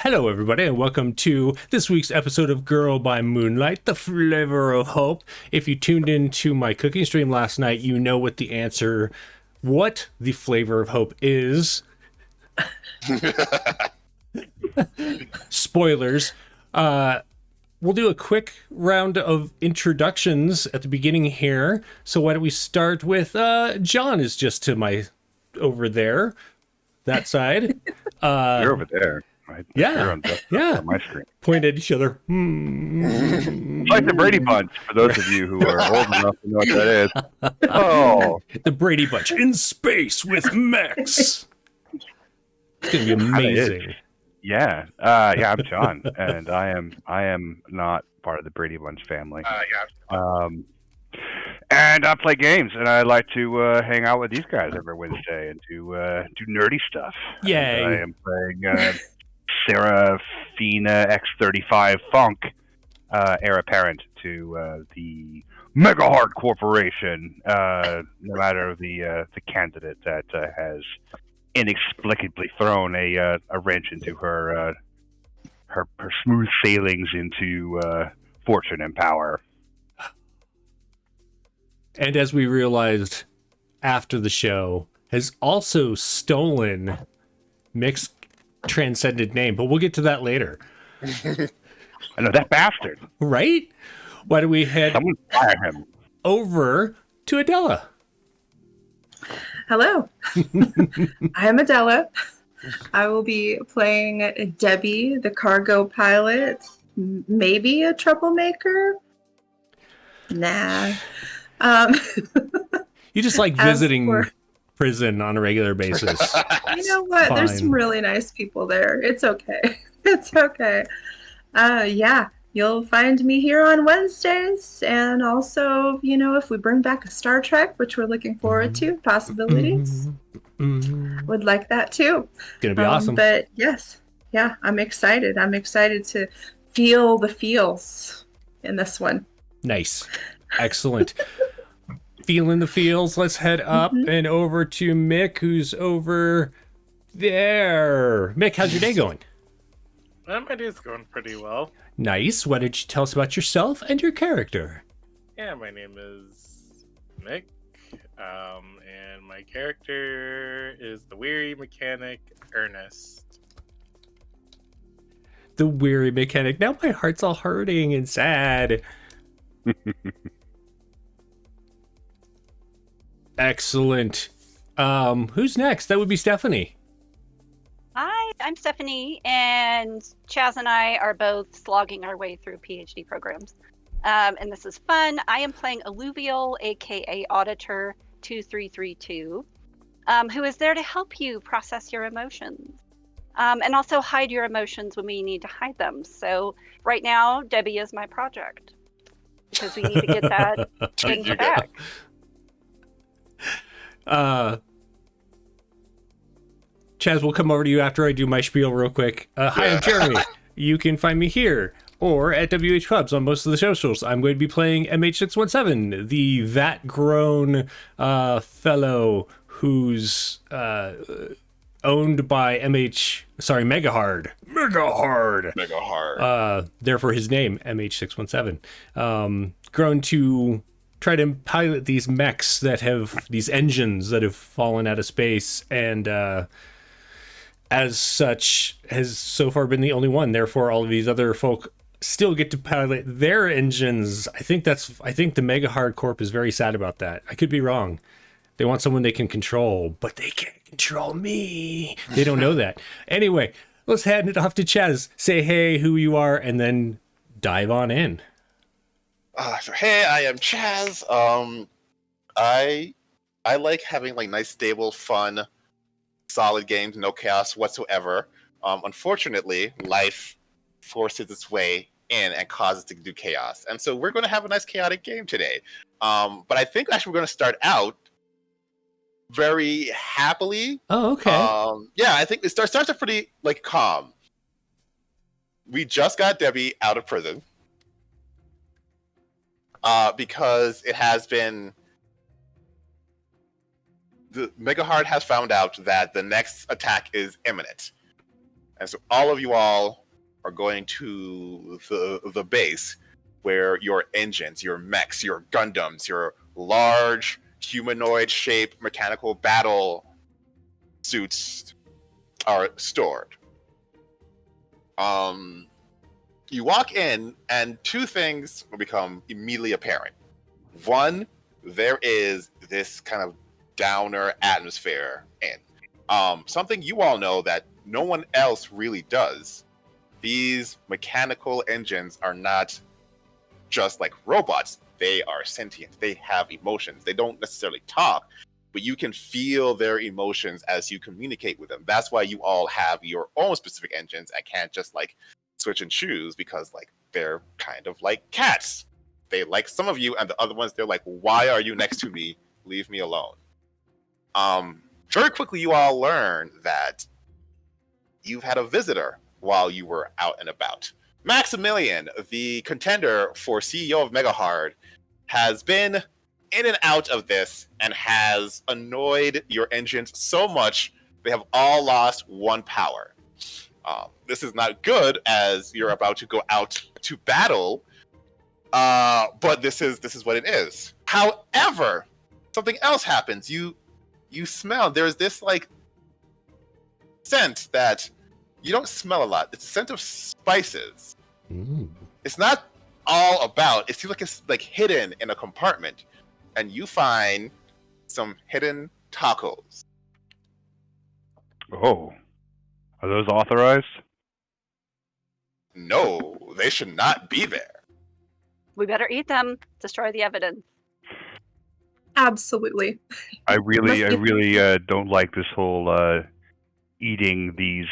Hello, everybody, and welcome to this week's episode of Girl by Moonlight, the flavor of hope. If you tuned into my cooking stream last night, you know what the flavor of hope is. Spoilers. We'll do a quick round of introductions at the beginning here. So why don't we start with John is just to my over there, that side. You're over there. Right? Yeah, on my screen. Point at each other. It's like the Brady Bunch, for those of you who are old enough to know what that is. Oh, the Brady Bunch in space with mechs. It's gonna be amazing. Yeah, I'm John, and I am not part of the Brady Bunch family. And I play games, and I like to hang out with these guys every Wednesday and do nerdy stuff. Yay! And I am playing Serafina X35 Funk, heir apparent to the Mega Heart Corporation, no matter the candidate that has inexplicably thrown a wrench into her smooth sailings into fortune and power. And as we realized after the show, has also stolen Mick's transcended name, but we'll get to that later. I know, that bastard. Right? Why don't we head over to Adela? Hello. I am Adela. I will be playing Debbie, the cargo pilot, maybe a troublemaker. Nah. You just like visiting prison on a regular basis. You know what? Fine. There's some really nice people there. It's okay. It's okay. Yeah, you'll find me here on Wednesdays. And also, you know, if we bring back a Star Trek, which we're looking forward to, possibilities, would like that too. Gonna be awesome. But yes, yeah, I'm excited. I'm excited to feel the feels in this one. Nice. Excellent. Feeling the feels. Let's head up and over to Mick, who's over there. Mick, how's your day going? My day's going pretty well. Nice. Why don't you tell us about yourself and your character? Yeah, my name is Mick, and my character is the weary mechanic Ernest. The weary mechanic. Now my heart's all hurting and sad. Excellent. Who's next? That would be Stephanie. Hi, I'm Stephanie, and Chaz and I are both slogging our way through PhD programs. And this is fun. I am playing Alluvial, aka Auditor 2332, who is there to help you process your emotions. And also hide your emotions when we need to hide them. So right now, Debbie is my project. Because we need to get that thing back. Chaz, we'll come over to you after I do my spiel real quick. Hi, I'm Jeremy. You can find me here or at WH Clubs on most of the socials. I'm going to be playing MH617, the vat-grown fellow who's owned by Megahard. Therefore his name, MH617. Grown to try to pilot these mechs that have these engines that have fallen out of space, and as such has so far been the only one. Therefore, all of these other folk still get to pilot their engines. I think the Megahard Corp is very sad about that. I could be wrong. They want someone they can control, but they can't control me. They don't know that. Anyway, let's hand it off to Chaz. Say hey, who you are, and then dive on in. Hey, I am Chaz. I like having like nice, stable, fun, solid games, no chaos whatsoever. Unfortunately, life forces its way in and causes to do chaos, and so we're going to have a nice chaotic game today. But I think actually we're going to start out very happily. Oh, okay. Yeah, I think it starts off pretty like calm. We just got Debbie out of prison. Because it has been... The Megahard has found out that the next attack is imminent. And so all of you all are going to the base where your engines, your mechs, your Gundams, your large humanoid-shaped mechanical battle suits are stored. You walk in, and two things will become immediately apparent. One, there is this kind of downer atmosphere in. Something you all know that no one else really does. These mechanical engines are not just like robots. They are sentient. They have emotions. They don't necessarily talk, but you can feel their emotions as you communicate with them. That's why you all have your own specific engines and can't just like switch and choose, because like they're kind of like cats. They like some of you, and the other ones, they're like, why are you next to me? Leave me alone. Very quickly, you all learn that you've had a visitor while you were out and about. Maximilian, the contender for CEO of Megahard, has been in and out of this and has annoyed your engines so much they have all lost 1 power. This is not good as you're about to go out to battle, but this is what it is. However, something else happens. You smell, there's this like scent that you don't smell a lot. It's a scent of spices. It's not all about, it seems like it's like hidden in a compartment, and you find some hidden tacos. Oh, are those authorized? No, they should not be there. We better eat them. Destroy the evidence. Absolutely. I really don't like this whole eating these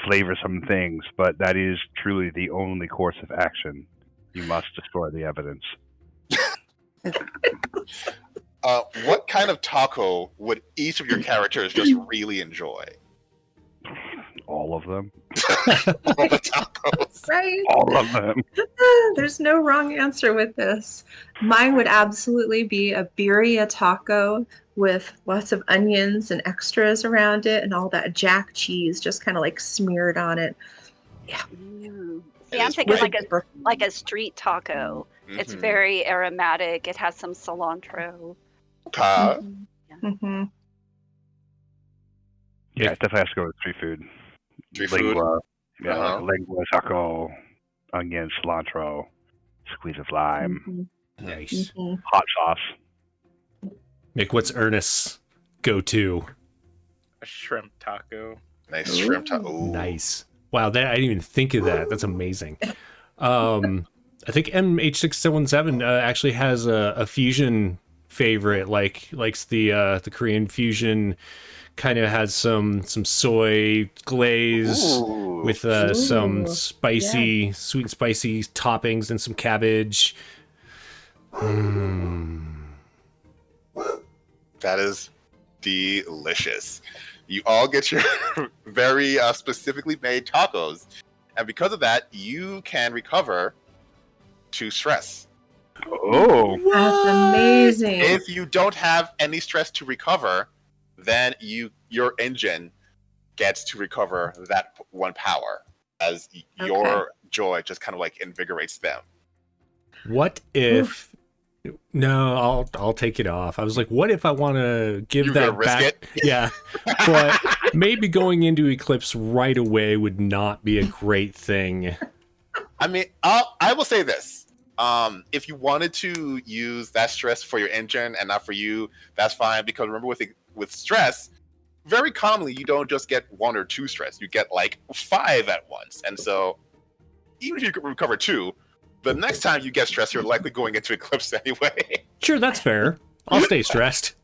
flavorsome things, but that is truly the only course of action. You must destroy the evidence. What kind of taco would each of your characters just really enjoy? All of them. All the tacos. Right? All of them. There's no wrong answer with this. Mine would absolutely be a birria taco with lots of onions and extras around it and all that jack cheese just kind of like smeared on it. Yeah. See, I'm thinking like a street taco. Mm-hmm. It's very aromatic. It has some cilantro. Mm-hmm. Yeah, it definitely has to go with street food. Street Lingua, food? yeah, like lingua, taco, onion, cilantro, squeeze of lime, Nice. hot sauce. Mick, what's Ernest's go-to? A shrimp taco. Nice shrimp taco. Nice. Wow, that I didn't even think of that. That's amazing. I think MH617 actually has a fusion favorite, likes the Korean fusion. Kind of has some soy glaze with some spicy, sweet and spicy toppings and some cabbage. That is delicious. You all get your very specifically made tacos, and because of that, you can recover 2 stress. Oh, That's amazing. If you don't have any stress to recover, then your engine gets to recover that 1 power, as your joy just kind of like invigorates them. What if? No, I'll take it off. I was like, what if I want to give You're that gonna risk back? it? Yeah, but maybe going into Eclipse right away would not be a great thing. I mean, I will say this. If you wanted to use that stress for your engine and not for you, that's fine. Because remember, with stress, very commonly you don't just get 1 or 2 stress. You get like 5 at once. And so even if you could recover 2, the next time you get stressed, you're likely going into Eclipse anyway. Sure, that's fair. I'll stay stressed.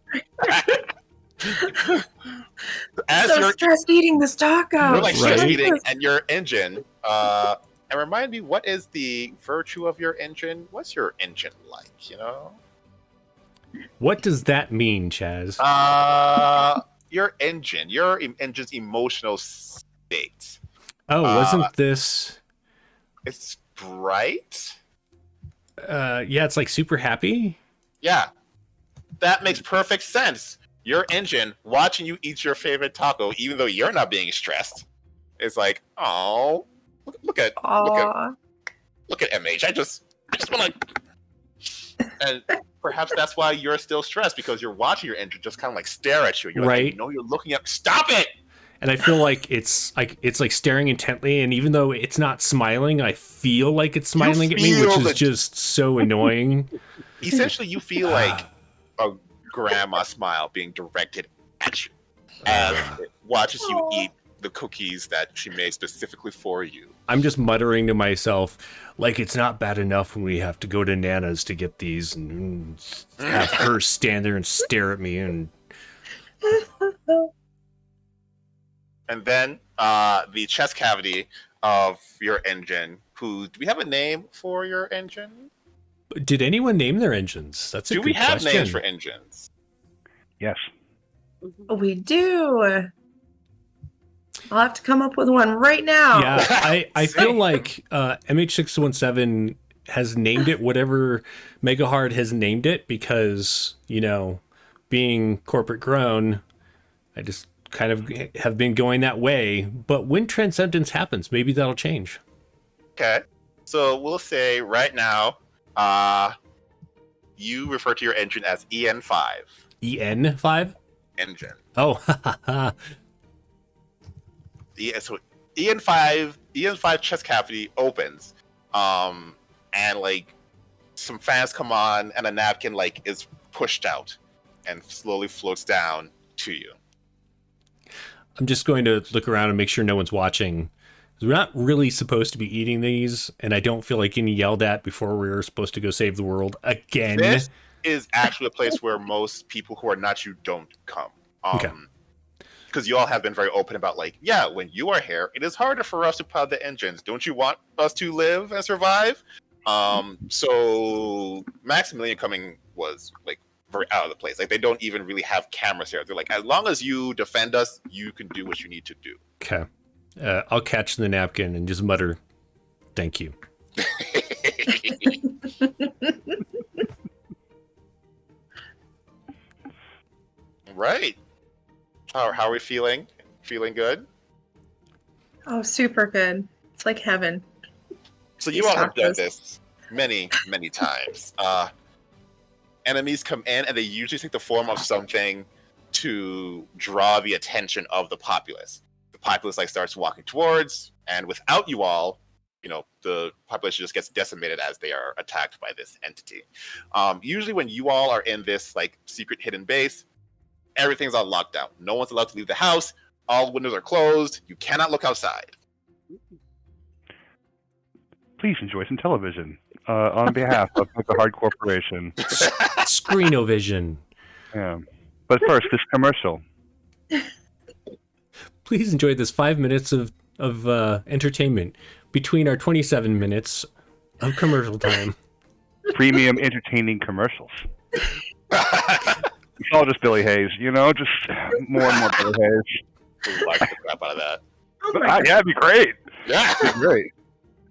As so you're stressed eating this taco. You're like stress Right. eating, and your engine. And remind me, what is the virtue of your engine? What's your engine like? You know. What does that mean, Chaz? Your engine's emotional state. Wasn't this? It's bright. Yeah, it's like super happy. Yeah, that makes perfect sense. your engine watching you eat your favorite taco, even though you're not being stressed, is like, oh, look at MH. I just want to, and perhaps that's why you're still stressed, because you're watching your engine just kind of like stare at you. You're right. like, you know, you're looking at. Stop it! And I feel like it's like staring intently, and even though it's not smiling, I feel like it's smiling at me, which is just so annoying. Essentially, you feel like a grandma smile being directed at you as it watches you eat the cookies that she made specifically for you. I'm just muttering to myself, like, it's not bad enough when we have to go to Nana's to get these and have her stand there and stare at me. And then the chest cavity of your engine. Do we have a name for your engine? Did anyone name their engines? That's a good question. Do we have names for engines? Yes. We do. I'll have to come up with one right now. Yeah, I feel like MH617 has named it whatever Megahard has named it because, you know, being corporate grown, I just kind of have been going that way. But when Transcendence happens, maybe that'll change. Okay. So we'll say right now, you refer to your engine as EN5. EN5? Engine. Oh, so EN5 chest cavity opens, and like some fans come on, and a napkin like is pushed out and slowly floats down to you. I'm just going to look around and make sure no one's watching. We're not really supposed to be eating these, and I don't feel like getting yelled at before we're supposed to go save the world again. This is actually a place where most people who are not you don't come. Okay. Because you all have been very open about, like, yeah, when you are here, it is harder for us to power the engines. Don't you want us to live and survive? So Maximilian coming was, like, very out of the place. Like, they don't even really have cameras here. They're like, as long as you defend us, you can do what you need to do. Okay. I'll catch the napkin and just mutter, thank you. Right. How are we feeling? Feeling good? Oh, super good. It's like heaven. So you all have done this many, many times. Enemies come in, and they usually take the form of something to draw the attention of the populace. The populace like starts walking towards, and without you all, you know, the population just gets decimated as they are attacked by this entity. Usually when you all are in this like secret hidden base, everything's on lockdown. No one's allowed to leave the house. All windows are closed. You cannot look outside. Please enjoy some television on behalf of the Hard Corporation. Screenovision. Yeah. But first, this commercial. Please enjoy this 5 minutes of entertainment between our 27 minutes of commercial time. Premium entertaining commercials. It's all just Billy Hayes, you know, just more and more Billy Hayes. Like the crap out of that. Yeah, it'd be great. Yeah, it'd be great.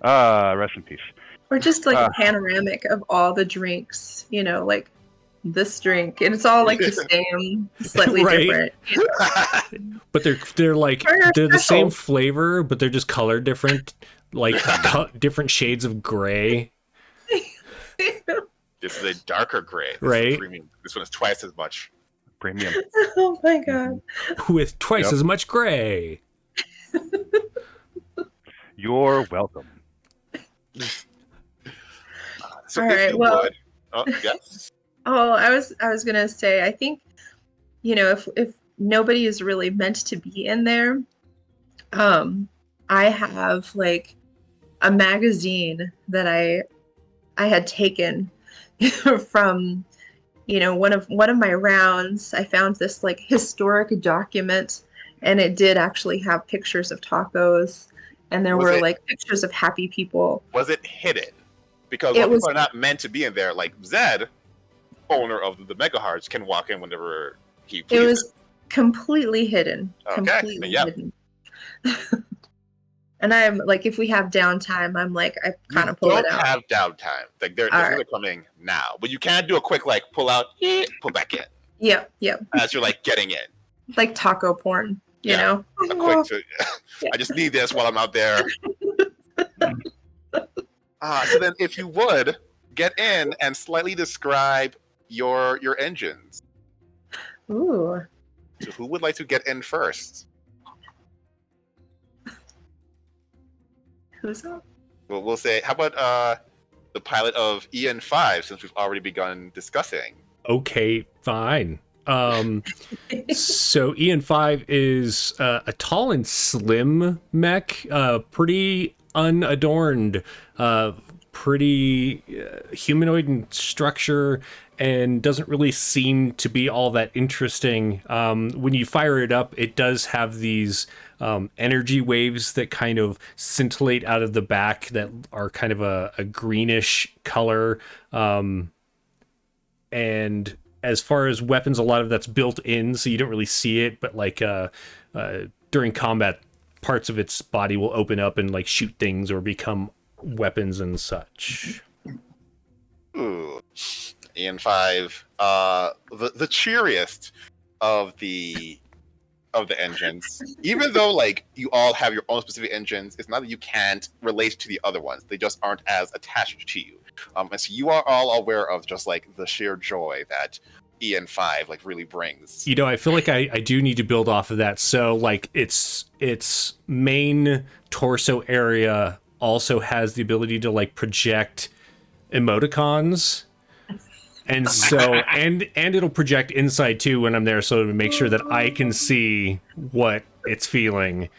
Rest in peace. Or just like a panoramic of all the drinks, you know, like this drink, and it's all like the same, slightly different. But they're like they're the same flavor, but they're just colored different, like different shades of gray. This is a darker gray. Right. This one is twice as much premium. Oh my god! With twice as much gray. You're welcome. So all right. Well. Yes. Oh, I was gonna say, I think, you know, if nobody is really meant to be in there, I have like a magazine that I had taken from, you know, one of my rounds. I found this like historic document, and it did actually have pictures of tacos, and there were like pictures of happy people. Was it hidden? Because people are not meant to be in there. Like Zed, owner of the Mega Hearts, can walk in whenever he pleases. It was completely hidden. Okay. Completely hidden. And I'm like, if we have downtime, I'm like, I kind of pull it out. Don't have downtime. Like they're coming now, but you can't do a quick like pull out, pull back in. Yep, yep. as you're like getting in. Like taco porn, you Yeah. know? A quick to, I just need this while I'm out there. So then if you would get in and slightly describe your engines. Ooh. So who would like to get in first? Who's up? Well, we'll say, how about the pilot of EN5, since we've already begun discussing? Okay, fine. So EN5 is a tall and slim mech, pretty unadorned, pretty humanoid in structure, and doesn't really seem to be all that interesting. When you fire it up, it does have these energy waves that kind of scintillate out of the back that are kind of a greenish color. And as far as weapons, a lot of that's built in, so you don't really see it, but like during combat, parts of its body will open up and like shoot things or become weapons and such. Ooh. EN5, the cheeriest of the engines. Even though like you all have your own specific engines, it's not that you can't relate to the other ones. They just aren't as attached to you. And so you are all aware of just like the sheer joy that EN5 like really brings. You know, I feel like I do need to build off of that. So like its main torso area also has the ability to like project emoticons. And so, and it'll project inside too when I'm there, so to make sure that I can see what it's feeling.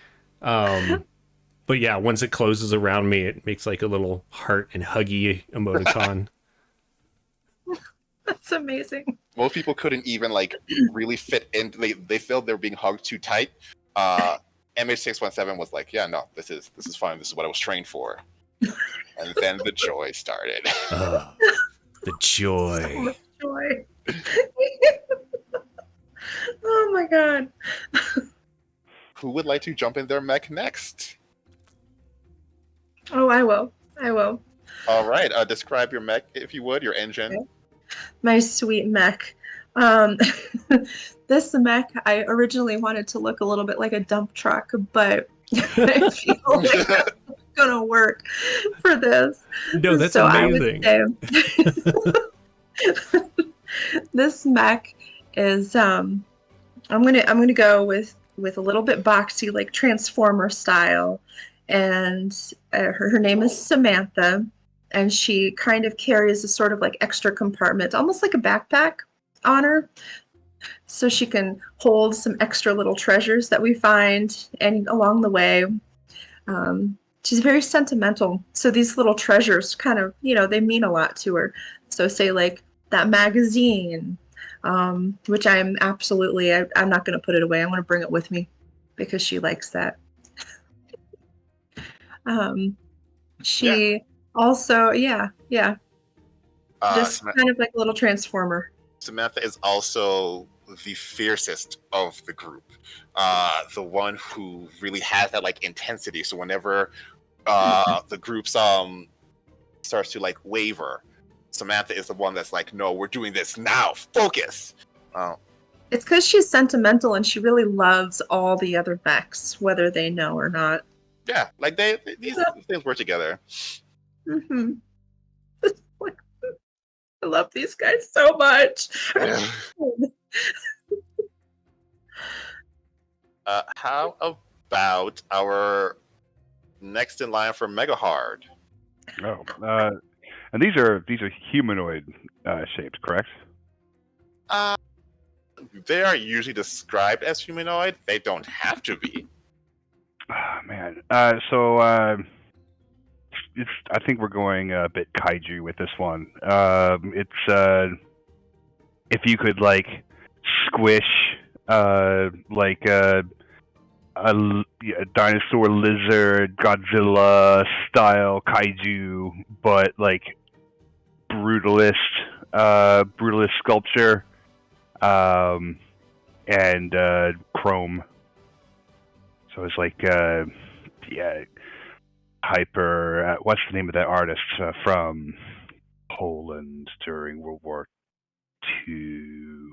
But yeah, once it closes around me, it makes like a little heart and huggy emoticon. That's amazing. Most people couldn't even like really fit in. They felt they were being hugged too tight. MH617 was like, yeah, no, this is fine. This is what I was trained for. And then the joy started. The joy. So much joy. Oh my god. Who would like to jump in their mech next? Oh, I will. All right. Describe your mech, if you would, your engine. Okay. My sweet mech. This mech, I originally wanted to look a little bit like a dump truck, but I feel like that's gonna work for this. No, that's so amazing. I would say, this mech is I'm gonna go with a little bit boxy, like Transformer style, and her name is Samantha, and she kind of carries a sort of like extra compartment, almost like a backpack on her, so she can hold some extra little treasures that we find and along the way. She's very sentimental, so these little treasures kind of, they mean a lot to her. So say like that magazine, which I'm not going to put it away. I want to bring it with me because she likes that. She also, just kind of like a little transformer. Samantha is also the fiercest of the group, the one who really has that like intensity. So whenever the group starts to like waver, Samantha is the one that's like, no, we're doing this now, focus. It's because she's sentimental and she really loves all the other mechs, whether they know or not. Yeah, like these things work together. Mm-hmm. I love these guys so much. How about our next in line for Mega Hard? Oh, and these are humanoid shapes, correct? They are usually described as humanoid. They don't have to be. Oh, man. I think we're going a bit kaiju with this one. It's if you could like squish like a dinosaur lizard Godzilla style kaiju, but like brutalist sculpture, and chrome. So it's like hyper. What's the name of that artist from Poland during World War II?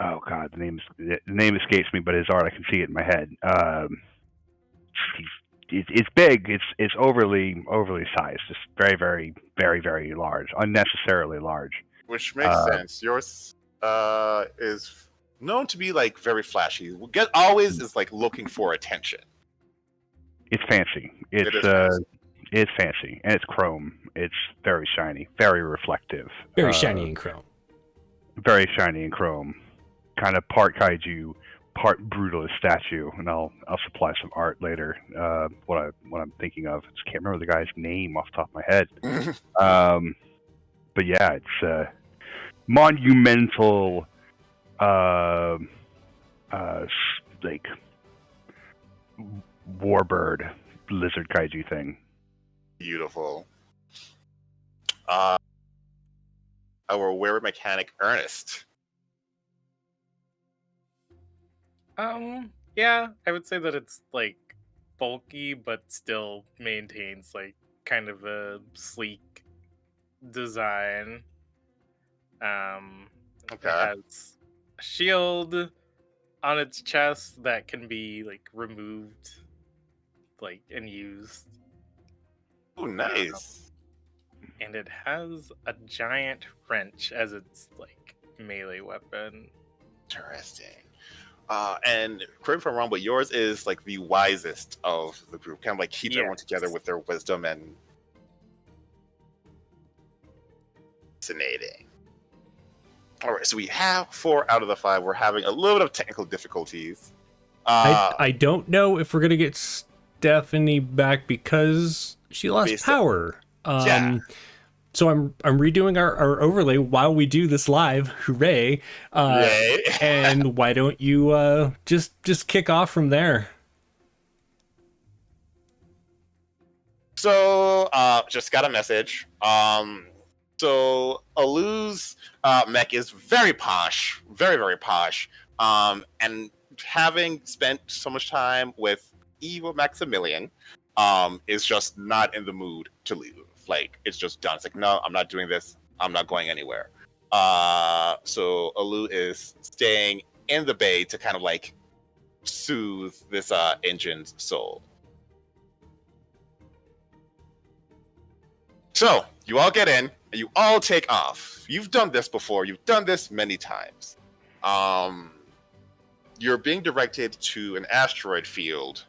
oh god, the name escapes me, but his art, I can see it in my head. It's big. It's overly sized. Just very, very, very, very large. Unnecessarily large. Which makes sense. Yours is known to be like very flashy. Always is like looking for attention. It's fancy. It's fancy, and it's chrome. It's very shiny, very reflective. Very shiny and chrome. Very shiny and chrome. Kind of part kaiju, part brutalist statue, and I'll supply some art later. What I'm thinking of, I just can't remember the guy's name off the top of my head. But yeah, it's monumental, like warbird lizard kaiju thing. Beautiful. Our werewolf mechanic Ernest. Yeah, I would say that it's like bulky, but still maintains like kind of a sleek design. It has a shield on its chest that can be like removed, like and used. Oh, nice. And it has a giant wrench as its like melee weapon. Interesting. And correct me if I'm wrong, but yours is like the wisest of the group. Kind of like keeps everyone together with their wisdom and fascinating. All right, so we have 4 out of the 5. We're having a little bit of technical difficulties. I don't know if we're gonna get Stephanie back because she lost power. So I'm redoing our overlay while we do this live. Hooray! And why don't you just kick off from there? So just got a message. So Alu's mech is very posh, very, very posh. And having spent so much time with evil Maximilian, is just not in the mood to leave. Like, it's just done. It's like, no, I'm not doing this. I'm not going anywhere. So Alu is staying in the bay to kind of like soothe this engine's soul. So you all get in and you all take off. You've done this before. You've done this many times. You're being directed to an asteroid field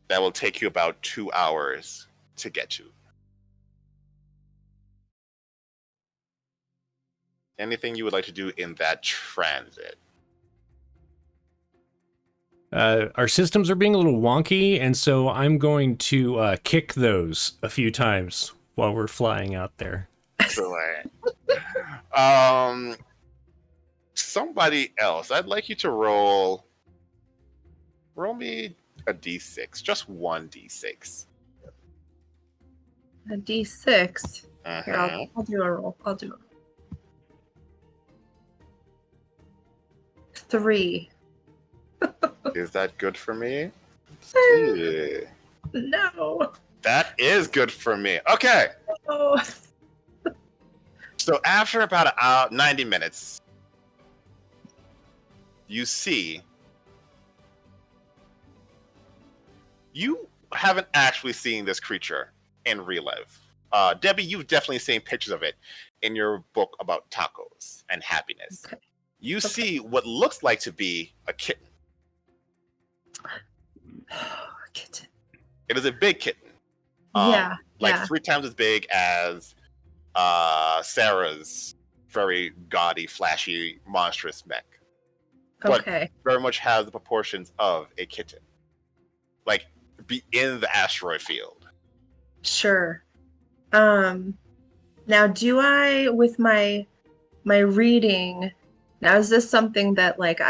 that will take you about 2 hours to get to. Anything you would like to do in that transit? Our systems are being a little wonky, and so I'm going to kick those a few times while we're flying out there. Excellent. Somebody else, I'd like you to roll me a d6, just one d6. A d6. Here, I'll do a roll. 3. Is that good for me? No. That is good for me. Okay. Oh. So after about 90 minutes, you see. You haven't actually seen this creature in real life. Debbie, you've definitely seen pictures of it in your book about tacos and happiness. Okay. You see what looks like to be a kitten. A kitten. It is a big kitten. Yeah. 3 times as big as Sarah's very gaudy, flashy, monstrous mech. Okay. But very much has the proportions of a kitten. Like, be in the asteroid field. Sure. Now, do I, with my reading, now is this something that like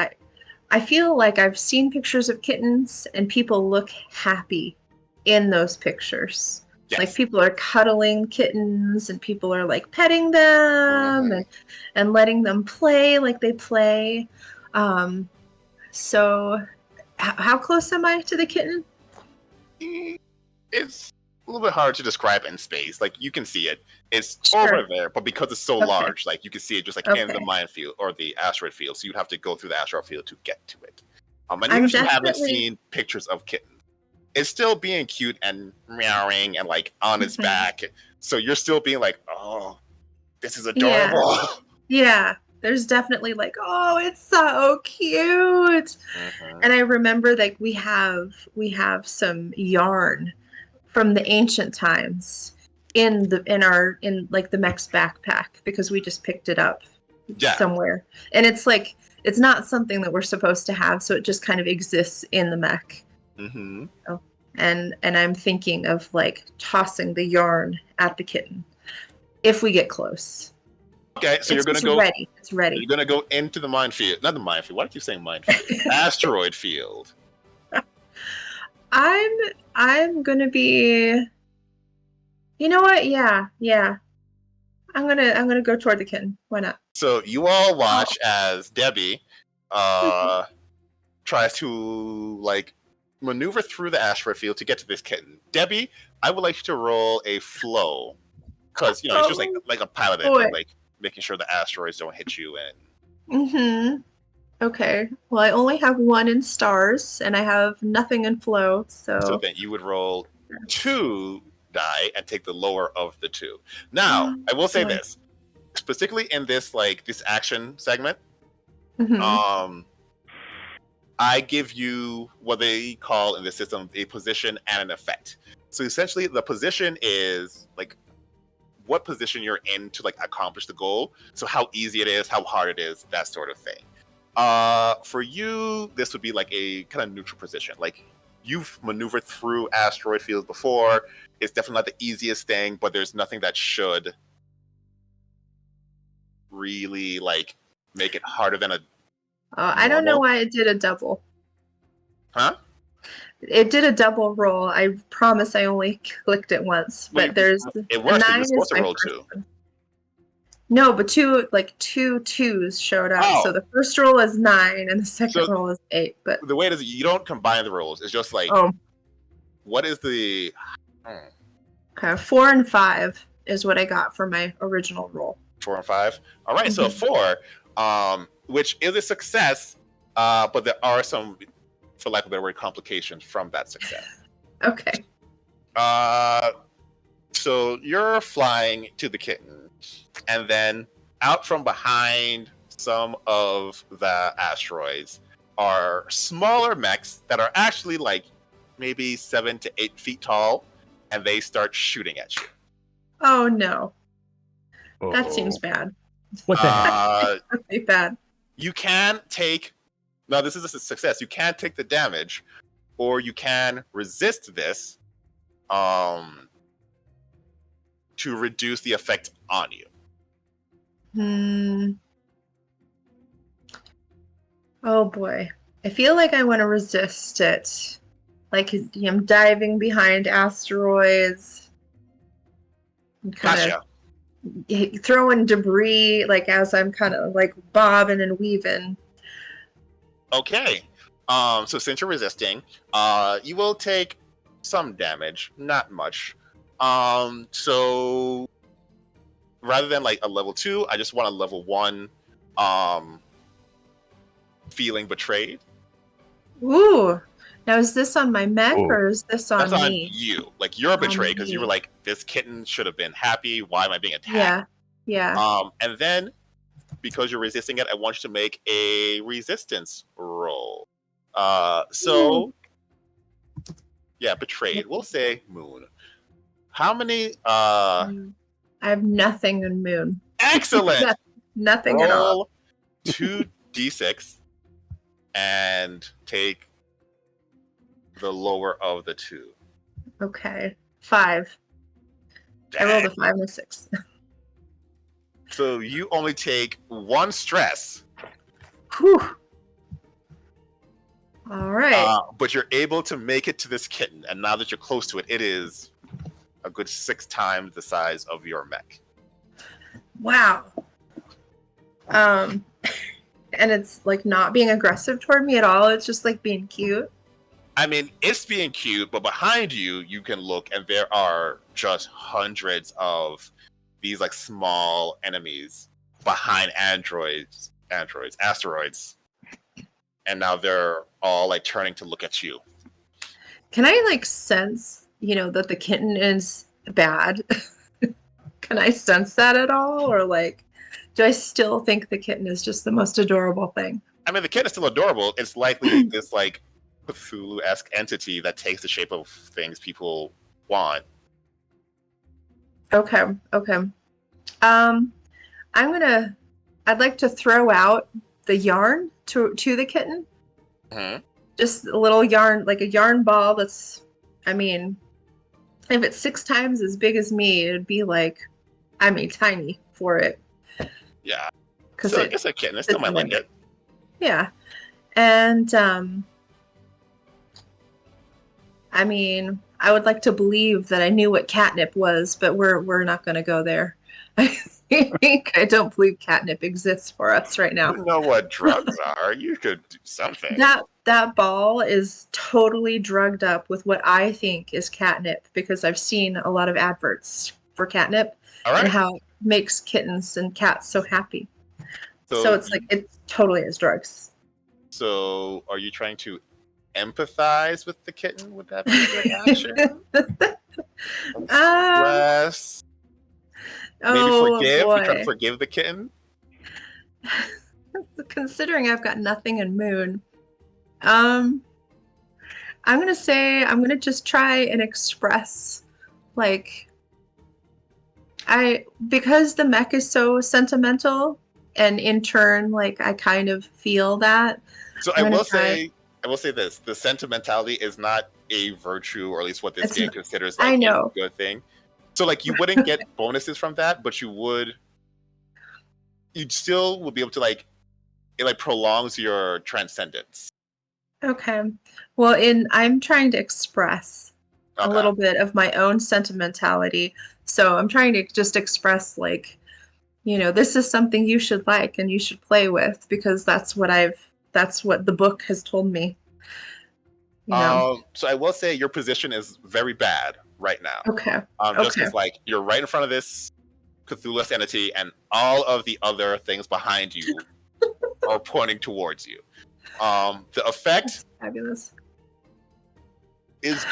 I feel like I've seen pictures of kittens and people look happy in those pictures. Yes. Like people are cuddling kittens and people are like petting them and letting them play like they play. So how close am I to the kitten? It's a little bit hard to describe in space. Like you can see it. It's Sure. over there, but because it's so Okay. large, like you can see it just like in the Okay. minefield or the asteroid field. So you'd have to go through the asteroid field to get to it. And I'm even if you haven't definitely- seen pictures of kittens, it's still being cute and meowing and like on its Mhm. back. So you're still being like, oh, this is adorable. Yeah, there's definitely like, oh, it's so cute. Mhm. And I remember like we have some yarn from the ancient times in like the mech's backpack because we just picked it up Yeah. somewhere. And it's like it's not something that we're supposed to have, so it just kind of exists in the mech. Mm-hmm. And I'm thinking of like tossing the yarn at the kitten if we get close. Okay, so you're gonna It's go. ready. It's ready. You're gonna go into the minefield. Not the minefield. Why do you keep saying minefield? Asteroid field. I'm gonna be. You know what? Yeah. I'm gonna go toward the kitten. Why not? So you all watch as Debbie tries to like maneuver through the asteroid field to get to this kitten. Debbie, I would like you to roll a flow because it's just like a pilot Boy. engine, like making sure the asteroids don't hit you. And Mm-hmm. Okay. Well, I only have 1 in stars, and I have nothing in flow. so then you would roll 2 die and take the lower of the 2. Now, I will say boy. this, specifically in this this action segment. Mhm. I give you what they call in the system a position and an effect. So essentially, the position is like what position you're in to like accomplish the goal. So how easy it is, how hard it is, that sort of thing. For you, this would be like a kind of neutral position. Like you've maneuvered through asteroid fields before. It's definitely not the easiest thing, but there's nothing that should really like make it harder than a. I don't know normal? why it did a double. Huh? It did a double roll. I promise I only clicked it once, but Wait, there's it works. a 9 You're is supposed to my roll first 2. one. No, but two 2s showed up. Oh. So the first roll is 9 and the second So- roll is 8. But The way it is, you don't combine the rolls. It's just like, oh, what is the? okay, 4 and 5 is what I got for my original roll. 4 and 5. All right, so Mhm. 4, which is a success, but there are some, for lack of a better word, complications from that success. Okay. So you're flying to the kitten, and then out from behind some of the asteroids are smaller mechs that are actually like maybe 7 to 8 feet tall, and they start shooting at you. Oh no, that seems bad. What the heck? Really bad. You can take. Now, this is a success. You can take the damage, or you can resist this to reduce the effect on you. Oh boy. I feel like I want to resist it. Like I'm diving behind asteroids. I'm kind of throwing debris like as I'm kind of like bobbing and weaving. Okay. So since you're resisting, you will take some damage, not much. So rather than like a level 2, I just want a level 1 feeling betrayed. Ooh. Now is this on my mech Ooh. or is this on That's on me? you. Like you're betrayed because you me. were like, this kitten should have been happy. Why am I being attacked? Yeah. And then because you're resisting it, I want you to make a resistance roll. Yeah, betrayed. We'll say Moon. How many? I have nothing in Moon. Excellent. Nothing at all. Roll 2d6 and take the lower of the 2. Okay. 5. I rolled a Dang. 5 and a 6. So you only take 1 stress, Whew. All right. but you're able to make it to this kitten. And now that you're close to it, it is a good 6 times the size of your mech. Wow. And it's like not being aggressive toward me at all. It's just like being cute. I mean, it's being cute, but behind you, you can look, and there are just hundreds of these like small enemies behind asteroids, and now they're all like turning to look at you. Can I like sense, that the kitten is bad? Can I sense that at all? Or like, do I still think the kitten is just the most adorable thing? I mean, the kid is still adorable. It's likely this like Cthulhu-esque entity that takes the shape of things people want. Okay. I'd like to throw out the yarn to the kitten. Mhm. Just a little yarn, like a yarn ball that's, if it's 6 times as big as me, it'd be like, tiny for it. Yeah. Because So it's a kitten. It still might like it. Yeah. And, I would like to believe that I knew what catnip was, but we're not going to go there. I don't believe catnip exists for us right now. You know what drugs are. You could do something. That ball is totally drugged up with what I think is catnip because I've seen a lot of adverts for catnip All right. and how it makes kittens and cats so happy. So So it's like it totally is drugs. So are you trying to empathize with the kitten? Would that be a good action? Express. Maybe forgive. Boy. You try to forgive the kitten. Considering I've got nothing in Moon, I'm gonna just try and express, like, because the mech is so sentimental, and in turn, like, I kind of feel that. So I will say this: the sentimentality is not a virtue, or at least what this game considers like a good thing. So like you wouldn't get bonuses from that, but you'd still would be able to like it like prolongs your transcendence. Okay. Well, I'm trying to express a little bit of my own sentimentality. So I'm trying to just express, like, this is something you should like and you should play with because that's what the book has told me. So I will say your position is very bad right now. Okay. Just because like you're right in front of this Cthulhu entity, and all of the other things behind you are pointing towards you. The effect fabulous is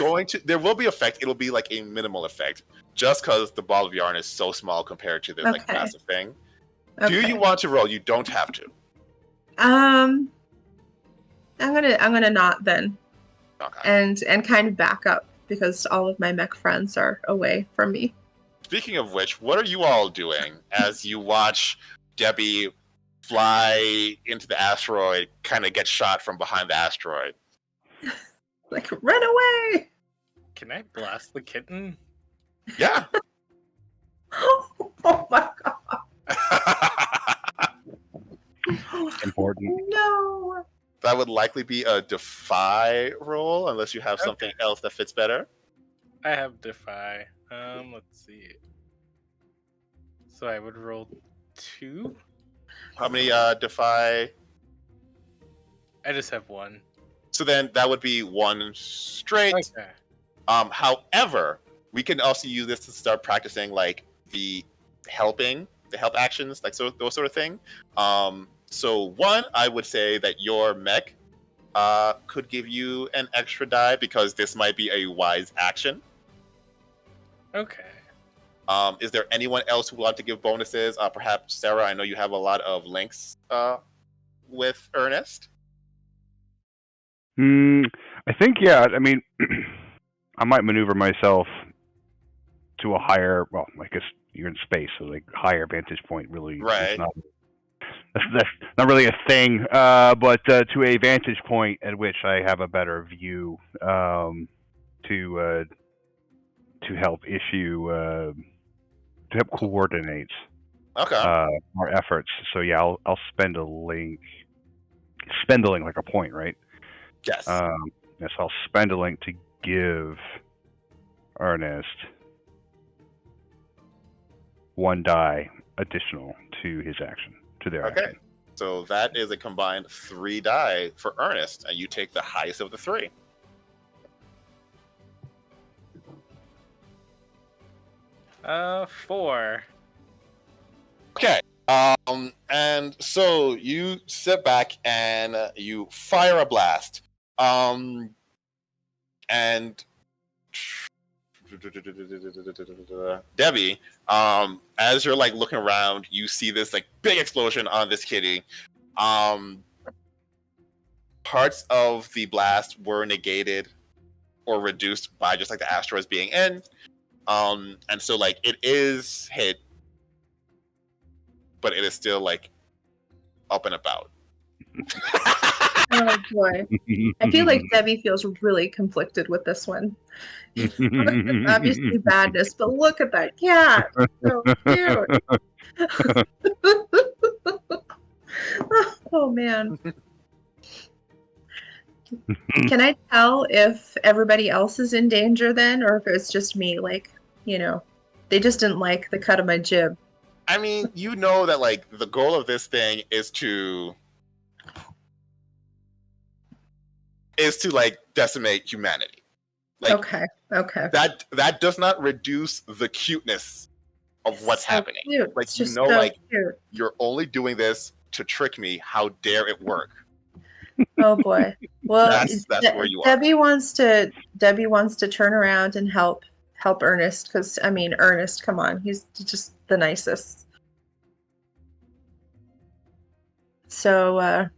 there will be effect. It'll be like a minimal effect, just because the ball of yarn is so small compared to this like massive thing. Okay. Do you want to roll? You don't have to. I'm gonna not then. Okay. And kind of back up because all of my mech friends are away from me. Speaking of which, what are you all doing as you watch Debbie fly into the asteroid, kind of get shot from behind the asteroid? Like, run away! Can I blast the kitten? Yeah. Oh my god. Important. No. That would likely be a defy roll, unless you have something else that fits better. I have defy. Let's see. So I would roll 2. How many defy? I just have 1. So then that would be 1 straight. Okay. However, we can also use this to start practicing like the help actions, like those sort of thing. So 1, I would say that your mech could give you an extra die because this might be a wise action. Okay. Is there anyone else who would like to give bonuses? Perhaps Sarah, I know you have a lot of links with Ernest. I think, yeah. I mean, I might maneuver myself to a higher, well, I guess you're in space, so like higher vantage point really is not. That's not really a thing, but to a vantage point at which I have a better view to help to help coordinate our efforts. So yeah, I'll spend a link. Spend a link like a point, right? Yes. Yes, I'll spend a link to give Ernest 1 die additional to his action. To their action. So that is a combined 3 die for Ernest, and you take the highest of the 3. 4. Okay. And so you sit back and you fire a blast. And Debbie, as you're like looking around, you see this like big explosion on this kitty. Parts of the blast were negated or reduced by just like the asteroids being in. And so like it is hit, but it is still like up and about. Oh boy. I feel like Debbie feels really conflicted with this one. Obviously badness, but look at that cat. So cute. Oh man. Can I tell if everybody else is in danger then, or if it's just me? Like, they just didn't like the cut of my jib. I mean, you know that like the goal of this thing is to like decimate humanity. Like, Okay. That does not reduce the cuteness of what's happening. Cute. Like, It's just so like cute. you're only doing this to trick me. How dare it work? Oh boy. Well, That's where you are. Debbie wants to turn around and help Ernest, because I mean, Ernest, come on, he's just the nicest. So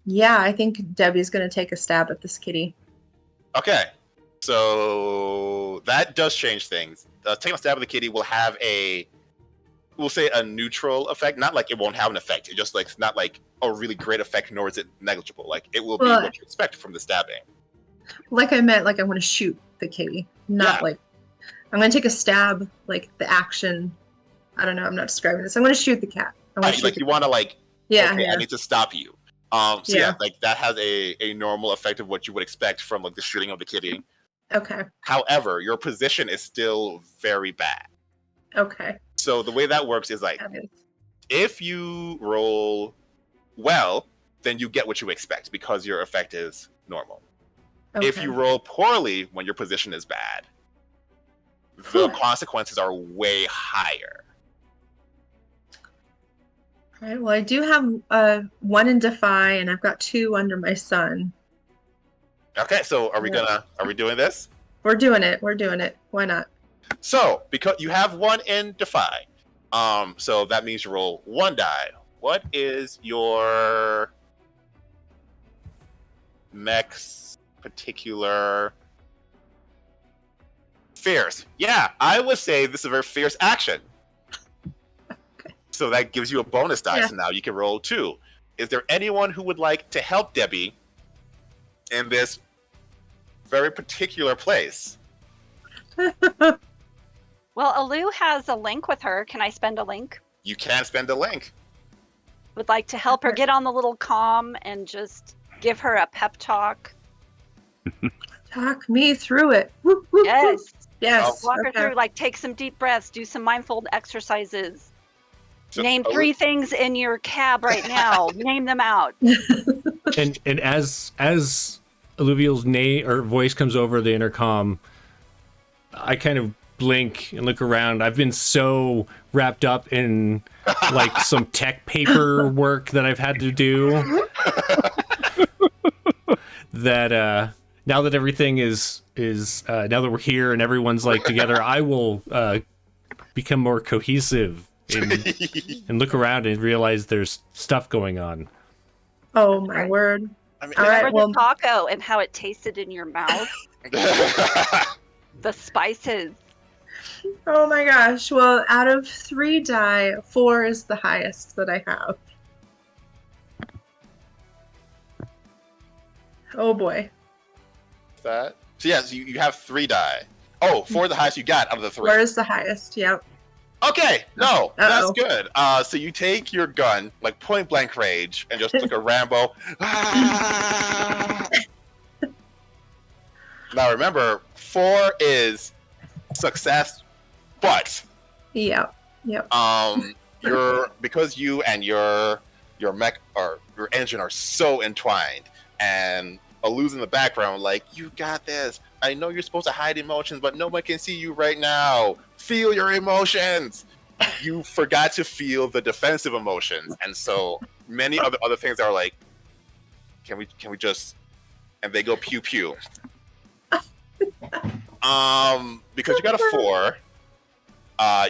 yeah, I think Debbie's gonna take a stab at this kitty. Okay, so that does change things. Taking a stab at the kitty will have we'll say a neutral effect. Not like it won't have an effect. It just like it's not like a really great effect, nor is it negligible. Like it will be what you expect from the stabbing. Like I meant, like I want to shoot the kitty, not like I'm going to take a stab, like the action. I don't know. I'm not describing this. I'm going to shoot the cat. You want to like. Yeah. Okay, yeah. I need to stop you. Like that has a normal effect of what you would expect from like the shooting of the kitty. Okay. However, your position is still very bad. Okay. So the way that works is like, if you roll well, then you get what you expect because your effect is normal. Okay. If you roll poorly when your position is bad, the consequences are way higher. All right. Well, I do have 1 in Defy, and I've got 2 under my sun. Okay, so are we doing this? We're doing it. Why not? So, because you have 1 in Defy, so that means you roll 1 die. What is your mech's particular fierce? Yeah, I would say this is a very fierce action. Okay. So that gives you a bonus die, so now you can roll 2. Is there anyone who would like to help Debbie in this very particular place? Well, Alu has a link with her. Can I spend a link? You can spend a link. Would like to help her get on the little comm and just give her a pep talk. Talk me through it. Woo, woo, Yes. Woo. Yes. Walk her through, like take some deep breaths, do some mindful exercises. So, Name 3 things in your cab right now. Name them out. And as Alluvial's voice comes over the intercom, I kind of blink and look around. I've been so wrapped up in like some tech paperwork that I've had to do that now that everything is now that we're here and everyone's like together, I will become more cohesive and look around and realize there's stuff going on. Oh my word. I mean, All right, Remember the taco and how it tasted in your mouth? The spices. Oh my gosh. Well, out of 3 die, 4 is the highest that I have. Oh boy. that. So yes, you have 3 die. Oh, 4 the highest you got out of the 3. 4 is the highest, yep. Okay, no, that's Uh-oh. good. So you take your gun, like point blank rage, and just like a Rambo. Ah! Now remember, 4 is success, but Yep. because you and your mech or your engine are so entwined, and Alu's in the background, like, you got this. I know you're supposed to hide emotions, but no one can see you right now. Feel your emotions. You forgot to feel the defensive emotions, and so many other things are like, can we just, and they go pew pew. Because you got a 4,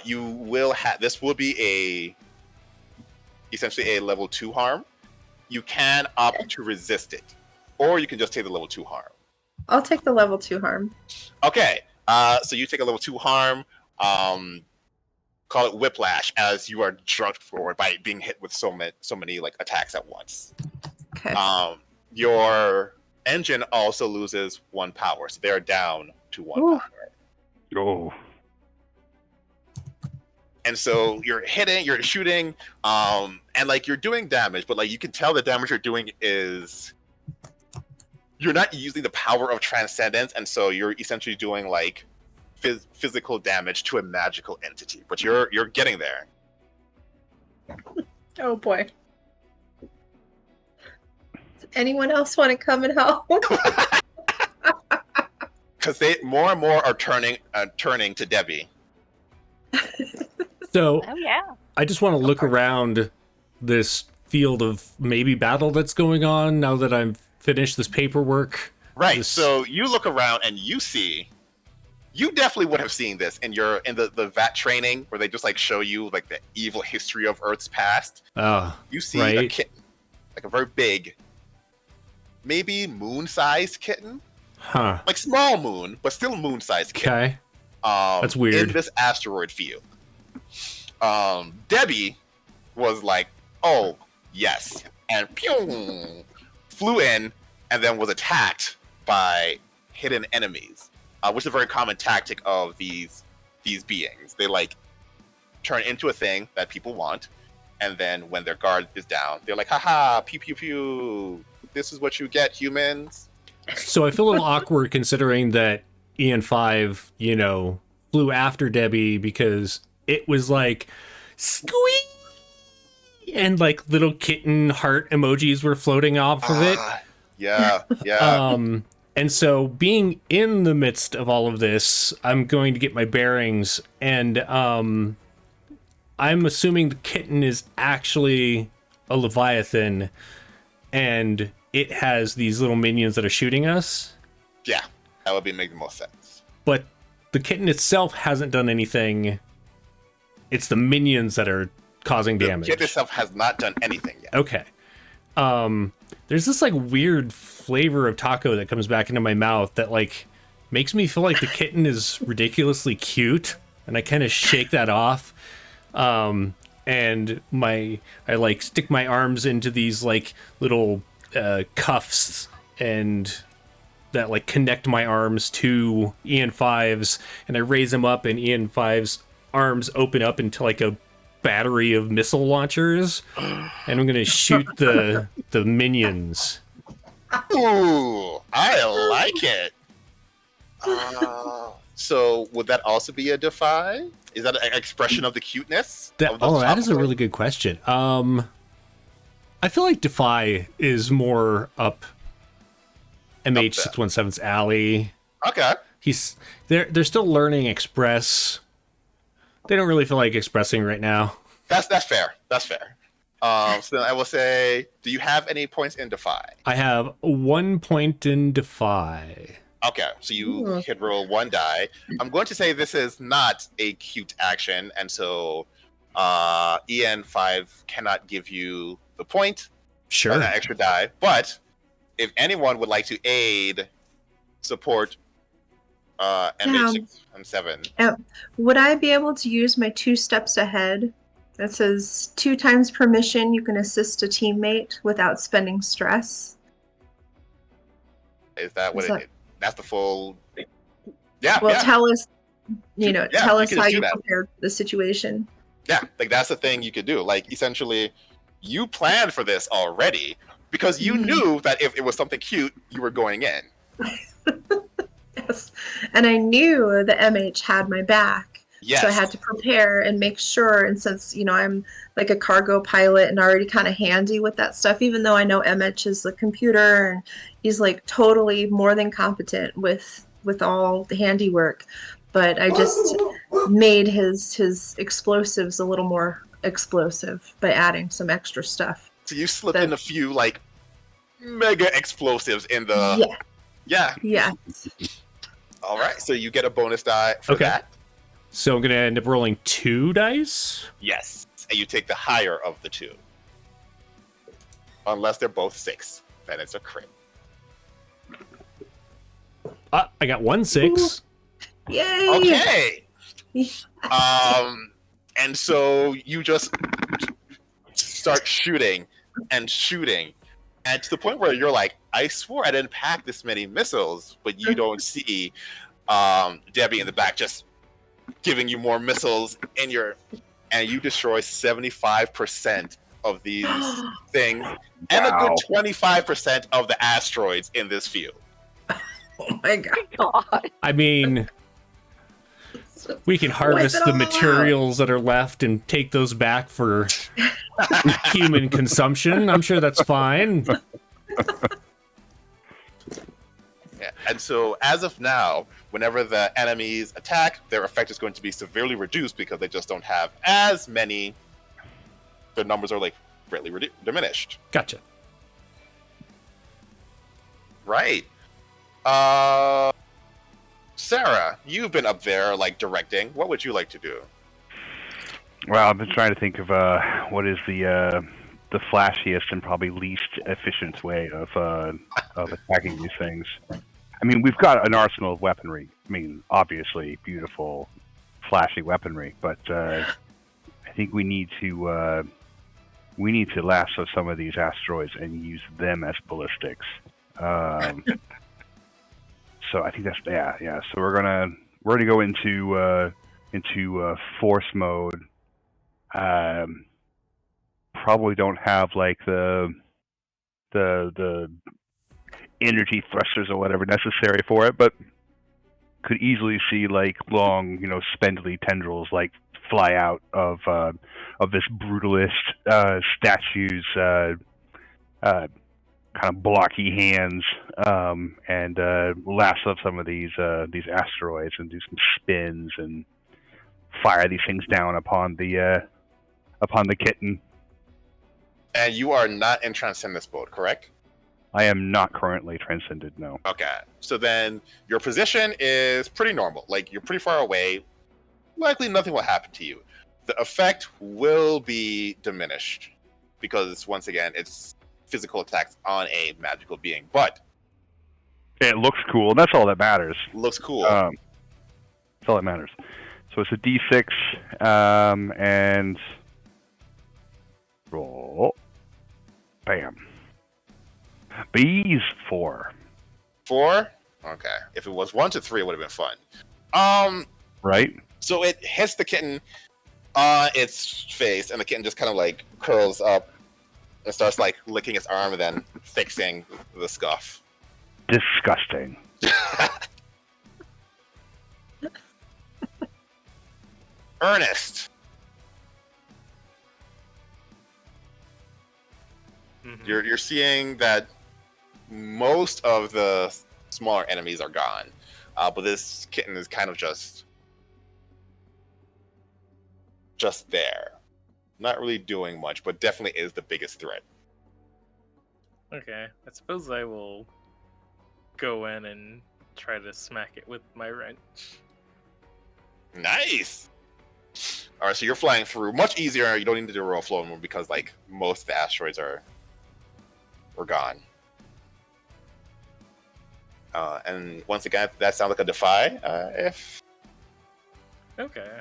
you will have, this will be essentially a level 2 harm. You can opt to resist it, or you can just take the level 2 harm. I'll take the level 2 harm. Okay, so you take a level 2 harm. Call it whiplash, as you are jerked forward by being hit with so many like attacks at once. Okay. Your engine also loses 1 power, so they're down to 1 Ooh. power. Oh. And so you're hitting, you're shooting, and like you're doing damage, but like you can tell the damage you're doing is you're not using the power of transcendence, and so you're essentially doing like physical damage to a magical entity. But you're getting there. Oh boy. Does anyone else want to come and help? Because they more and more are turning to Debbie. So Oh yeah. I just want to look around this field of maybe battle that's going on now that I've finished this paperwork. Right. So you look around and you see. You definitely would have seen this in the VAT training where they just like show you like the evil history of Earth's past. You see a kitten, like a very big, maybe moon-sized kitten. Huh. Like small moon, but still moon-sized kitten. Okay. That's weird. In this asteroid field. Debbie was like, oh, yes. And pew, flew in and then was attacked by hidden enemies. Which is a very common tactic of these beings. They like turn into a thing that people want, and then when their guard is down, they're like, haha, pew pew pew. This is what you get, humans. So I feel a little awkward considering that Ian 5, flew after Debbie because it was like squeak and like little kitten heart emojis were floating off of it. Yeah. And so being in the midst of all of this, I'm going to get my bearings, and I'm assuming the kitten is actually a Leviathan, and it has these little minions that are shooting us. Yeah, that would be making most sense. But the kitten itself hasn't done anything. It's the minions that are causing damage. The kitten itself has not done anything yet. Okay. There's this like weird flavor of taco that comes back into my mouth that like makes me feel like the kitten is ridiculously cute, and I kind of shake that off. And I like stick my arms into these like little cuffs and that like connect my arms to Ian 5's, and I raise him up, and Ian 5's arms open up into like a battery of missile launchers, and I'm gonna shoot the minions. Ooh, I like it. So would that also be a defy? Is that an expression of the cuteness? That is a really good question. I feel like defy is more up MH617's alley. Okay. They're still learning express. They don't really feel like expressing right now. That's fair. That's fair. So then I will say, do you have any points in defy? I have 1 point in defy. Okay, so you hit roll 1 die. I'm going to say this is not a cute action, and so EN5 cannot give you the point. Sure. That extra die. But if anyone would like to aid, support MH617. Would I be able to use my 2 steps ahead? That says 2 times per mission you can assist a teammate without spending stress. Is that what that's the full? Yeah. Well, yeah. tell us, tell us how you that. prepared for the situation. Yeah, like that's the thing you could do. Like essentially, you planned for this already because you knew that if it was something cute, you were going in. Yes, and I knew the MH had my back. Yes. So I had to prepare and make sure. And since, I'm like a cargo pilot and already kind of handy with that stuff, even though I know MH is the computer and he's like totally more than competent with with all the handiwork, but I just made his explosives a little more explosive by adding some extra stuff. So you slipped in a few like mega explosives in the yeah. All right, so you get a bonus die for that. So I'm gonna end up rolling 2 dice. Yes, and you take the higher of the 2, unless they're both 6. Then it's a crit. I got 1 6. Yay! Okay. And so you just start shooting, and to the point where you're like, I swore I didn't pack this many missiles, but you don't see Debbie in the back just giving you more missiles and you destroy 75% of these things and a good 25% of the asteroids in this field. Oh my god. I mean, we can harvest the materials that are left and take those back for human consumption. I'm sure that's fine. Yeah, and so as of now, whenever the enemies attack, their effect is going to be severely reduced because they just don't have as many. Their numbers are like greatly diminished. Gotcha. Right. Sarah, you've been up there like directing. What would you like to do? Well, I've been trying to think of what is the flashiest and probably least efficient way of attacking these things. I mean, we've got an arsenal of weaponry. I mean, obviously, beautiful, flashy weaponry, but I think we need to lasso some of these asteroids and use them as ballistics. So I think that's yeah. So we're gonna go into force mode. Probably don't have like the energy thrusters or whatever necessary for it, but could easily see like long, spindly tendrils like fly out of this brutalist statue's kind of blocky hands, and lasso up some of these asteroids and do some spins and fire these things down upon the kitten. And you are not in Transcendence mode, correct? I am not currently transcended, no. Okay. So then your position is pretty normal. Like, you're pretty far away. Likely nothing will happen to you. The effect will be diminished because, once again, it's physical attacks on a magical being. But it looks cool, and that's all that matters. Looks cool. That's all that matters. So it's a D6, and roll. Bam. Bees 4. 4? Okay. If it was 1 to 3, it would have been fun. Right? So it hits the kitten on its face, and the kitten just kind of like curls up and starts like licking its arm and then fixing the scuff. Disgusting. Ernest. Mm-hmm. You're seeing that most of the smaller enemies are gone, but this kitten is kind of just there, not really doing much, but definitely is the biggest threat. Okay, I suppose I will go in and try to smack it with my wrench. Nice. All right, so you're flying through much easier. You don't need to do a roll flow anymore because like most of the asteroids are gone. And once again, that sounds like a defy. If Okay.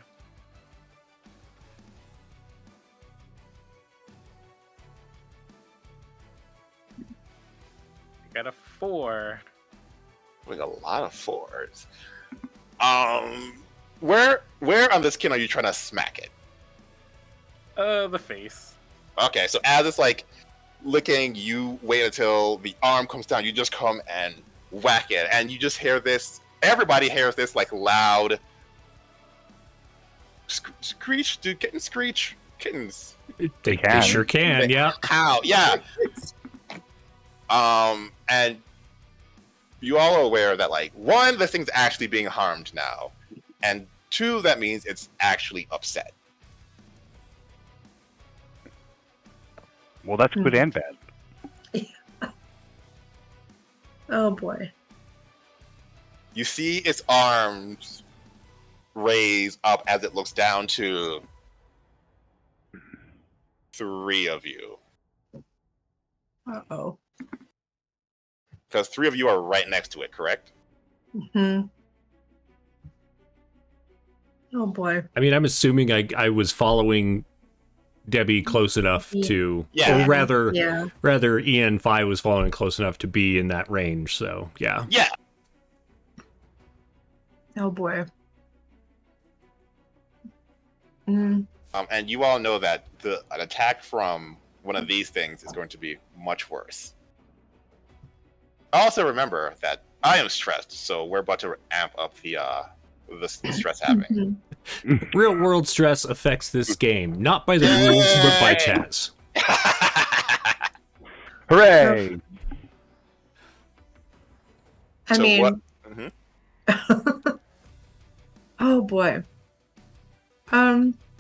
I got a 4. with a lot of 4s. Where on this kid are you trying to smack it? The face. Okay, so as it's like licking, you wait until the arm comes down. You just come and whack it, and you just hear this. Everybody hears this like loud screech. Do kittens screech? Kittens. They sure can. Yeah. How? Yeah. And you all are aware that, like, one, the thing's actually being harmed now, and two, that means it's actually upset. Well, that's good and bad. Oh boy. You see its arms raise up as it looks down to 3 of you. Uh-oh. Because 3 of you are right next to it, correct? Mm-hmm. Oh boy. I mean, I'm assuming I was following Debbie close enough to, Yeah. or rather Ian Phi was following close enough to be in that range. So yeah. Yeah. Oh boy. Mm. And you all know that an attack from one of these things is going to be much worse. Also remember that I am stressed, so we're about to amp up the stress having. Real world stress affects this game, not by the rules, but by Chaz. Hooray! I mean, what? oh boy.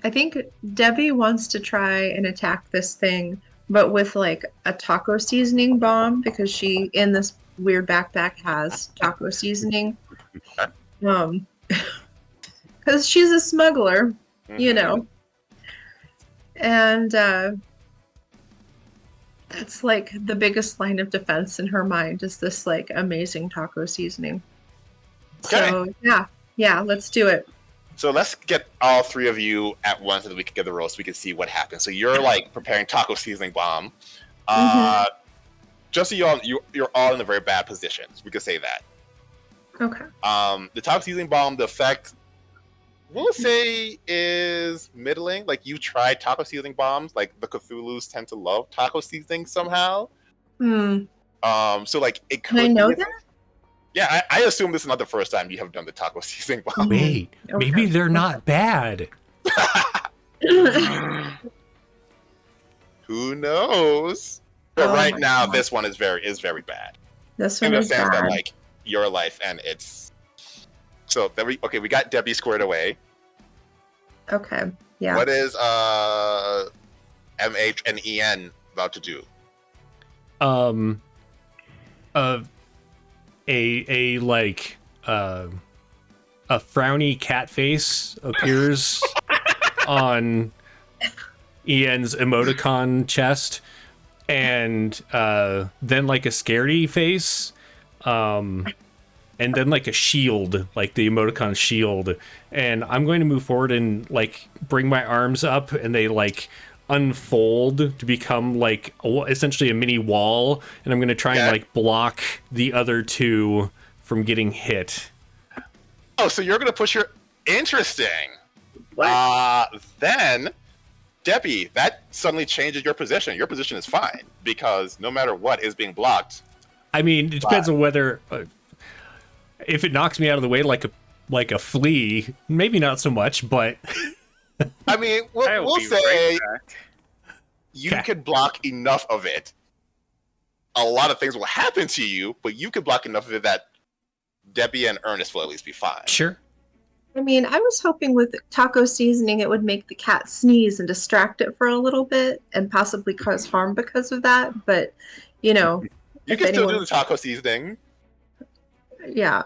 I think Debbie wants to try and attack this thing, but with like a taco seasoning bomb, because she in this weird backpack has taco seasoning. Because she's a smuggler, you know. And that's like the biggest line of defense in her mind is this like amazing taco seasoning. Okay. So yeah, let's do it. So let's get all 3 of you at once so that we can get the roast so we can see what happens. So you're like preparing taco seasoning bomb. Just so you're all in a very bad position. We could say that. Okay. The taco seasoning bomb, the effect, we'll say, is middling. Like, you tried taco seasoning bombs. Like, the Cthulhu's tend to love taco seasoning somehow. So like it could. Can I know that? Yeah, I assume this is not the first time you have done the taco seasoning bomb. Wait, maybe they're not bad. Who knows? But Oh right my now, God. this one is very bad. This In one the is sense that, bad. like, your life and it's. So we got Debbie squared away. Okay. Yeah. What is MH and EN about to do? A frowny cat face appears on Ian's emoticon chest, and then like a scaredy face, and then like a shield, like the emoticon shield. And I'm going to move forward and like bring my arms up, and they like unfold to become like essentially a mini wall, and I'm going to try and like block the other 2 from getting hit. Oh, so you're going to push your... Interesting. Then, Debbie, that suddenly changes your position. Your position is fine, because no matter what is being blocked... I mean, it depends on whether... if it knocks me out of the way like a flea, maybe not so much, but... I mean, we'll say you could block enough of it. A lot of things will happen to you, but you could block enough of it that Debbie and Ernest will at least be fine. Sure. I mean, I was hoping with taco seasoning it would make the cat sneeze and distract it for a little bit and possibly cause harm because of that. But, you know, you can still do the taco seasoning. Yeah.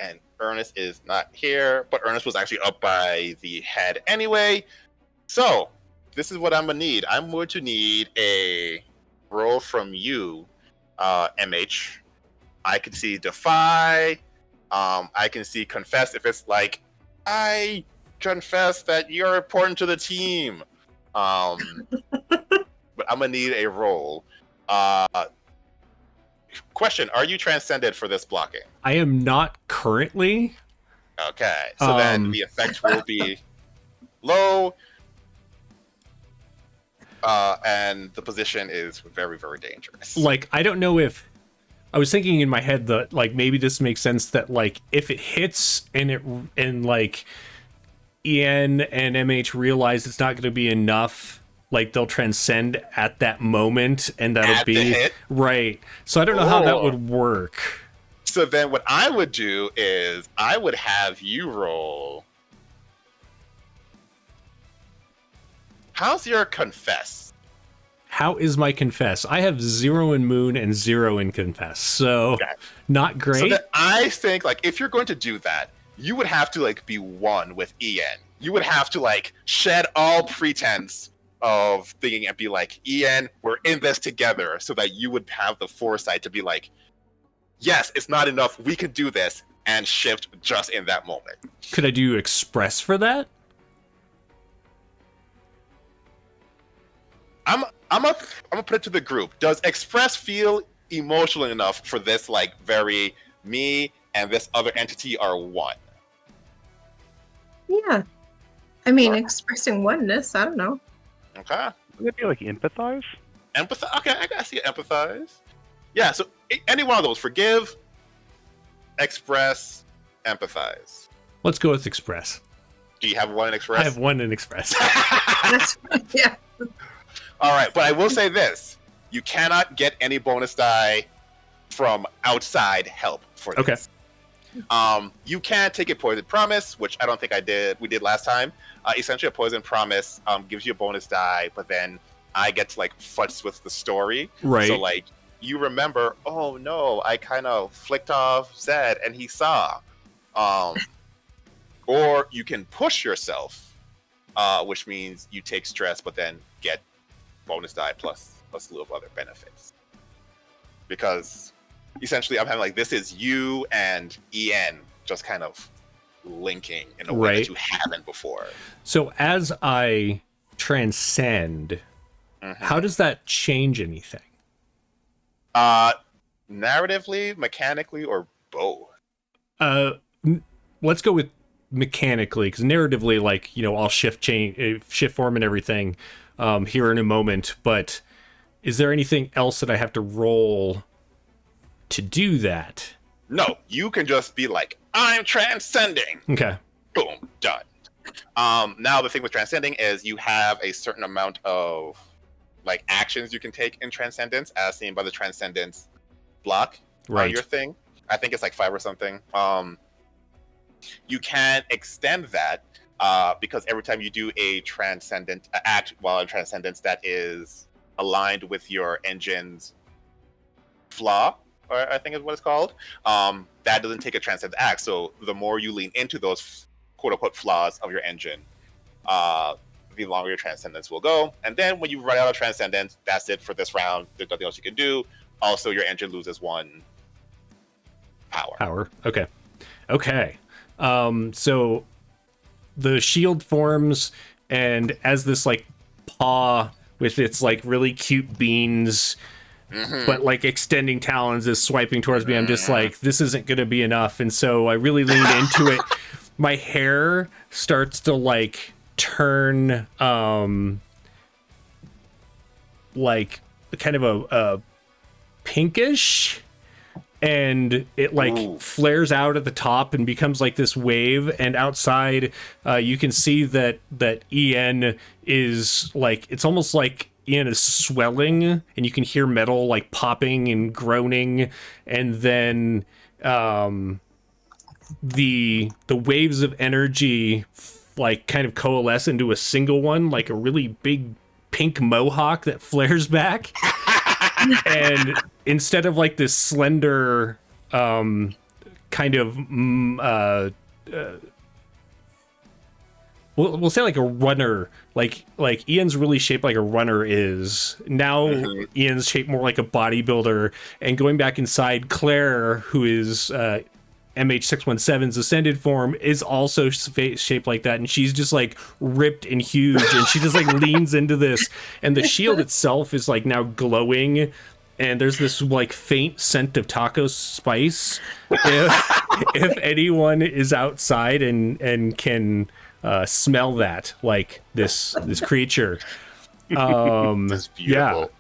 And Ernest is not here, but Ernest was actually up by the head anyway. So, this is what I'm going to need. I'm going to need a roll from you, MH. I can see Defy. I can see Confess if it's like, I confess that you're important to the team. But I'm going to need a roll. Question, are you transcended for this blocking? I am not currently. Okay, so then the effect will be low, and the position is very, very dangerous. Like, I don't know if... I was thinking in my head that, like, maybe this makes sense that, like, if it hits and like, Ian and MH realize it's not going to be enough, like, they'll transcend at that moment, and that'll At be... the hit? Right. So I don't know how that would work. So then what I would do is I would have you roll. How's your confess? How is my confess? I have 0 in moon and 0 in confess, so not great. So that I think like if you're going to do that, you would have to like be one with Ian. You would have to like shed all pretense of thinking and be like, Ian, we're in this together, so that you would have the foresight to be like, yes, it's not enough, we can do this, and shift just in that moment. Could I do express for that? I'm gonna put it to the group. Does express feel emotional enough for this like very me and this other entity are one? Yeah. I mean, expressing oneness, I don't know. Okay. Would it be like empathize? Empathize. Okay, I see empathize. Yeah, so any one of those. Forgive, express, empathize. Let's go with express. Do you have one in express? I have 1 in express. That's yeah. All right, but I will say this. You cannot get any bonus die from outside help for this. Okay. You can take a poison promise, which I don't think we did last time. Essentially, a poison promise gives you a bonus die, but then I get to like futz with the story. Right. So like you remember, oh no, I kind of flicked off Zed and he saw. Or you can push yourself, which means you take stress, but then get bonus die plus a slew of other benefits. Because essentially I'm having like, this is you and En just kind of linking in a way that you haven't before. So as I transcend, how does that change anything? Narratively, mechanically, or both? Let's go with mechanically, because narratively, like, you know, I'll shift form and everything here in a moment, but is there anything else that I have to roll to do that? No, you can just be like, I'm transcending. Okay. Boom, done. Now the thing with transcending is you have a certain amount of like actions you can take in transcendence, as seen by the transcendence block on your thing. I think it's like 5 or something. You can extend that because every time you do a transcendent act while in transcendence that is aligned with your engine's flaw, or I think is what it's called, that doesn't take a transcendent act. So the more you lean into those quote-unquote flaws of your engine, the longer your transcendence will go. And then when you run out of transcendence, that's it for this round. There's nothing else you can do. Also, your engine loses 1 power. Okay. So the shield forms, and as this like paw with its like really cute beans, but like extending talons is swiping towards me, I'm just like, this isn't gonna be enough. And so I really lean into it. My hair starts to like turn like kind of a pinkish, and it like flares out at the top and becomes like this wave, and outside you can see that En is like, it's almost like En is swelling, and you can hear metal like popping and groaning, and then the waves of energy like kind of coalesce into a single one, like a really big pink mohawk that flares back. And instead of like this slender kind of we'll say like a runner, like Ian's really shaped like a runner is. Now Ian's shaped more like a bodybuilder. And going back inside, Claire, who is MH617's ascended form, is also shaped like that, and she's just like ripped and huge, and she just like leans into this, and the shield itself is like now glowing, and there's this like faint scent of taco spice. If anyone is outside and can smell that, like this creature, That's beautiful.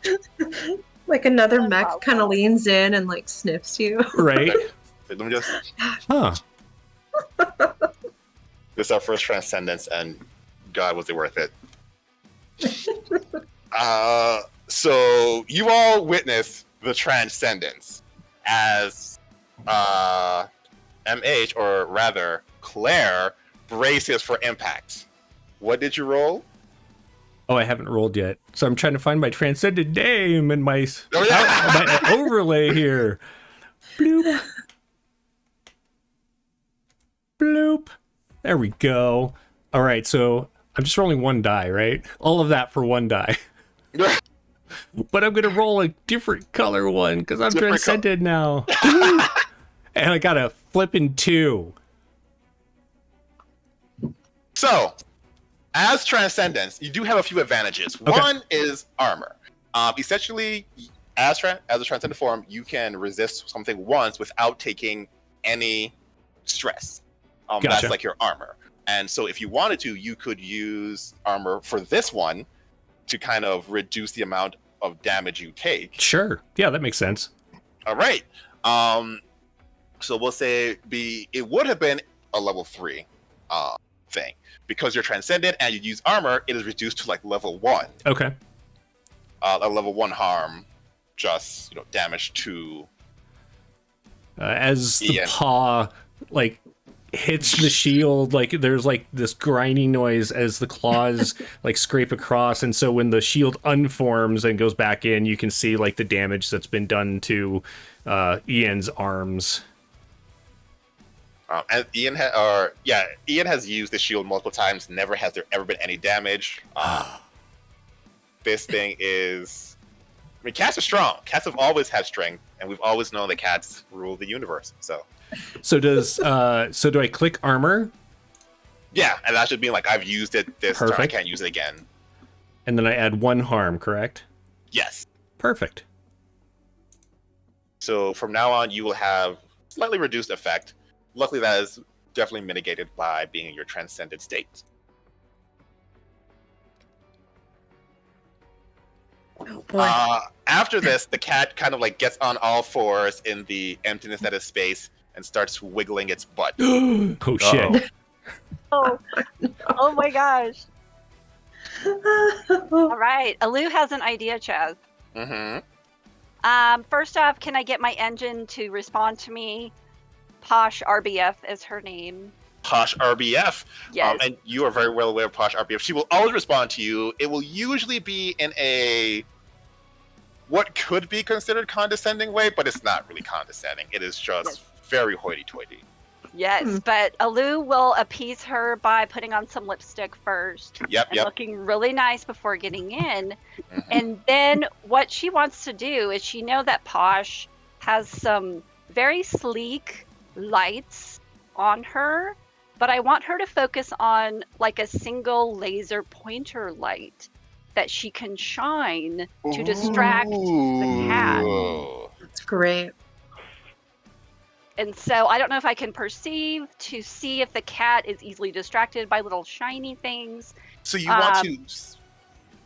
Like another mech kind of leans in and like sniffs you. Right. Let me just. This is our first transcendence, and God, was it worth it? So you all witness the transcendence as MH, or rather Claire, braces for impact. What did you roll? Oh, I haven't rolled yet. So I'm trying to find my transcended name and my, my overlay here. Bloop. Bloop. There we go. All right, so I'm just rolling one die, right? All of that for one die. But I'm going to roll a different color one because I'm transcended now. And I got a flippin' 2. So, as Transcendence, you do have a few advantages. Okay. One is armor. Essentially, as a Transcendent form, you can resist something once without taking any stress. Gotcha. That's like your armor. And so if you wanted to, you could use armor for this one to kind of reduce the amount of damage you take. Sure. Yeah, that makes sense. All right. So we'll say it would have been a level 3 thing. Because you're transcendent and you use armor, it is reduced to like level 1. Okay. A level 1 harm, just damage to. As the Ian. paw like hits the shield, like there's like this grinding noise as the claws like scrape across, and so when the shield unforms and goes back in, you can see like the damage that's been done to Ian's arms. And Ian has used the shield multiple times. Never has there ever been any damage. This thing is. I mean, cats are strong. Cats have always had strength, and we've always known that cats rule the universe. So do I click armor? Yeah, and that should be like I've used it this turn. I Perfect. can't use it again. And then I add 1 harm, correct? Yes. Perfect. So from now on, you will have slightly reduced effect. Luckily, that is definitely mitigated by being in your transcended state. Oh boy. After this, the cat kind of like gets on all fours in the emptiness that is space and starts wiggling its butt. Oh shit. Oh, oh my gosh. All right. Alu has an idea, Chaz. Mm-hmm. First off, can I get my engine to respond to me? Posh RBF is her name. Posh RBF. Yes. And you are very well aware of Posh RBF. She will always respond to you. It will usually be in a what could be considered condescending way, but it's not really condescending. It is just very hoity-toity. Yes, but Alu will appease her by putting on some lipstick first. Yep. Looking really nice before getting in. Mm-hmm. And then what she wants to do is she knows that Posh has some very sleek lights on her, but I want her to focus on like a single laser pointer light that she can shine to distract the cat. That's great. And so I don't know if I can perceive to see if the cat is easily distracted by little shiny things. So you want to,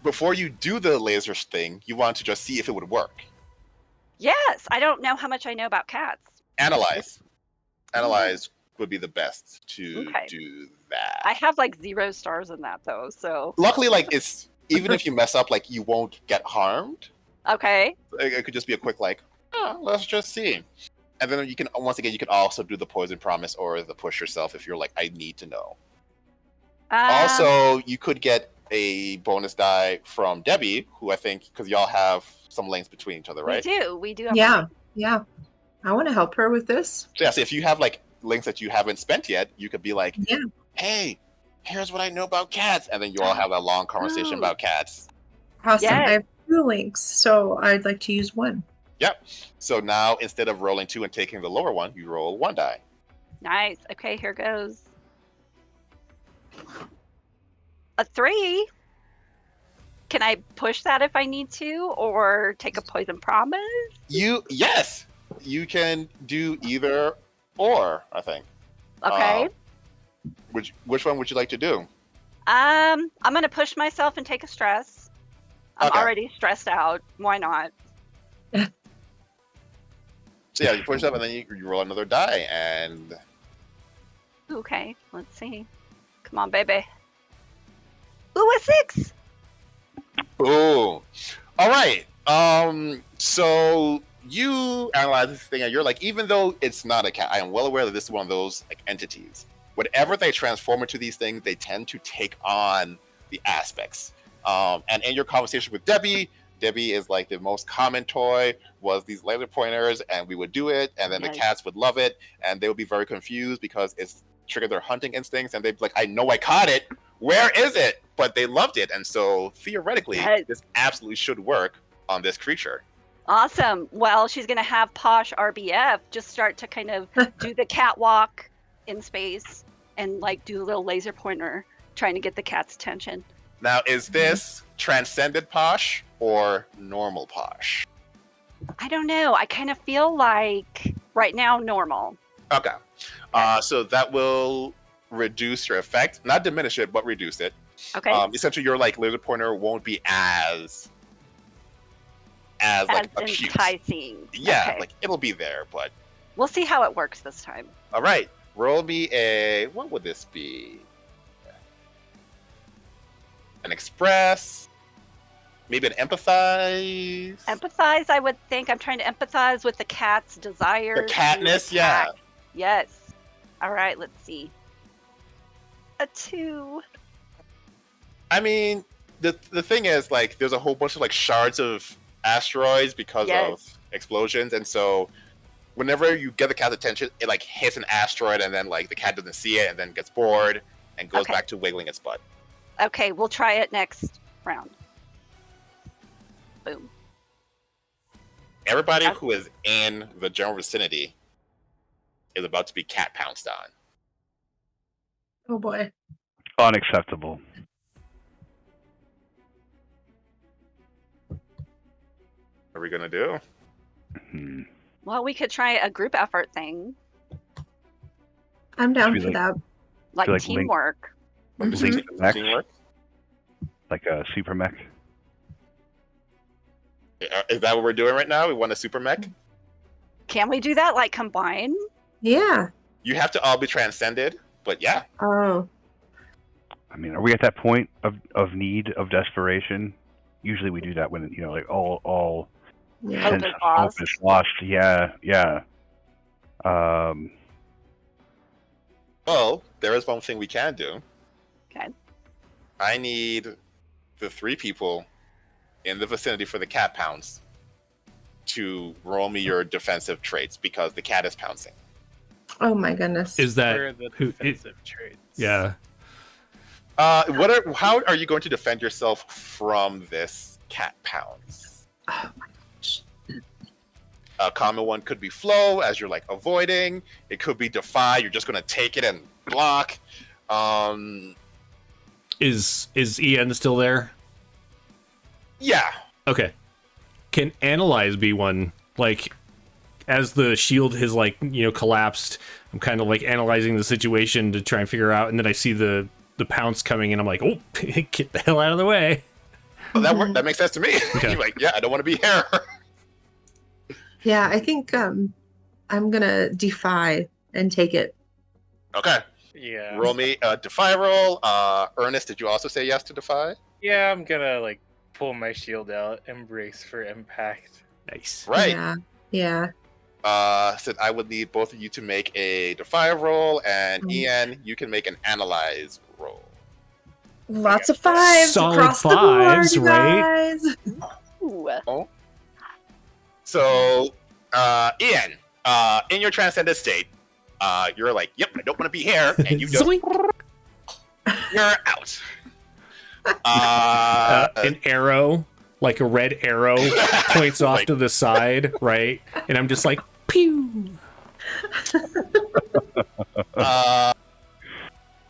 before you do the laser thing, you want to just see if it would work. Yes, I don't know how much I know about cats. Analyze would be the best to do that. I have like 0 stars in that though, so. Luckily, like it's even if you mess up, like you won't get harmed. Okay. It could just be a quick like, let's just see. And then you can also do the poison promise or the push yourself if you're like, I need to know. Also, you could get a bonus die from Debbie, who I think, because y'all have some links between each other, right? We do have Yeah. I want to help her with this. So if you have like links that you haven't spent yet, you could be like, hey, here's what I know about cats. And then you all have a long conversation about cats. Awesome. Yes. I have 2 links, so I'd like to use 1. Yep. So now instead of rolling 2 and taking the lower one, you roll 1 die. Nice. Okay, here goes. A 3. Can I push that if I need to, or take a poison promise? Yes. You can do either or, I think. Okay. Which one would you like to do? I'm gonna push myself and take a stress. I'm already stressed out. Why not? So you push up and then you roll another die and. Okay, let's see. Come on, baby. Ooh, a 6. Ooh. All right. So you analyze this thing and you're like, even though it's not a cat, I am well aware that this is one of those like entities. Whatever they transform into these things, they tend to take on the aspects. And in your conversation with Debbie is like the most common toy was these laser pointers, and we would do it, and then the cats would love it, and they would be very confused because it's triggered their hunting instincts, and they'd be like, I know I caught it. Where is it? But they loved it, and so theoretically, this absolutely should work on this creature. Awesome. Well, she's going to have Posh RBF just start to kind of do the catwalk in space and like do a little laser pointer trying to get the cat's attention. Now, is this transcended Posh or normal Posh? I don't know. I kind of feel like right now normal. Okay. So that will reduce your effect. Not diminish it, but reduce it. Okay. Essentially, your like laser pointer won't be as like acute. Enticing. Yeah, okay. like it'll be there, but we'll see how it works this time. All right. Roll me a, what would this be? An express, maybe an empathize. Empathize, I would think. I'm trying to empathize with the cat's desire. The catness, yeah. Yes. All right, let's see. A 2. I mean, the thing is, like, there's a whole bunch of like shards of asteroids because of explosions, and so whenever you get the cat's attention, it like hits an asteroid, and then like the cat doesn't see it, and then gets bored and goes back to wiggling its butt. Okay, we'll try it next round. Boom. Everybody who is in the general vicinity is about to be cat pounced on. Oh boy. Unacceptable. What are we gonna do? Well, we could try a group effort thing. I'm down for that. Like teamwork. Teamwork? Like a super mech? Is that what we're doing right now? We want a super mech? Can we do that? Like combine? Yeah. You have to all be transcended, but yeah. Oh. I mean, are we at that point of need, of desperation? Usually we do that when, you know, like all sense of hope is lost. Yeah. Well, there is one thing we can do. Okay. I need the 3 people in the vicinity for the cat pounce to roll me your defensive traits because the cat is pouncing. Oh my goodness. Is that the defensive traits? Yeah. How are you going to defend yourself from this cat pounce? Oh my gosh. A common one could be flow, as you're like avoiding. It could be defy. You're just going to take it and block. Is Ian still there? Yeah. Okay. Can analyze be one? Like, as the shield has like, you know, collapsed, I'm kind of like analyzing the situation to try and figure out, and then I see the pounce coming, and I'm like, oh, get the hell out of the way. Well, that makes sense to me. Okay. You're like, yeah, I don't want to be here. Yeah, I think I'm gonna defy and take it. Okay. Yeah. Roll me a defy roll. Ernest, did you also say yes to defy? Yeah, I'm gonna like pull my shield out, embrace for impact. Nice. Right. Yeah. Said I would need both of you to make a defy roll, and Ian, you can make an analyze roll. Lots of 5s Solid across 5s, the board, right? guys. Ooh. Oh. So, Ian, in your transcended state, you're like, yep, I don't want to be here, and you just you're out. An arrow, like a red arrow, points off Like- to the side, right? And I'm just like, pew.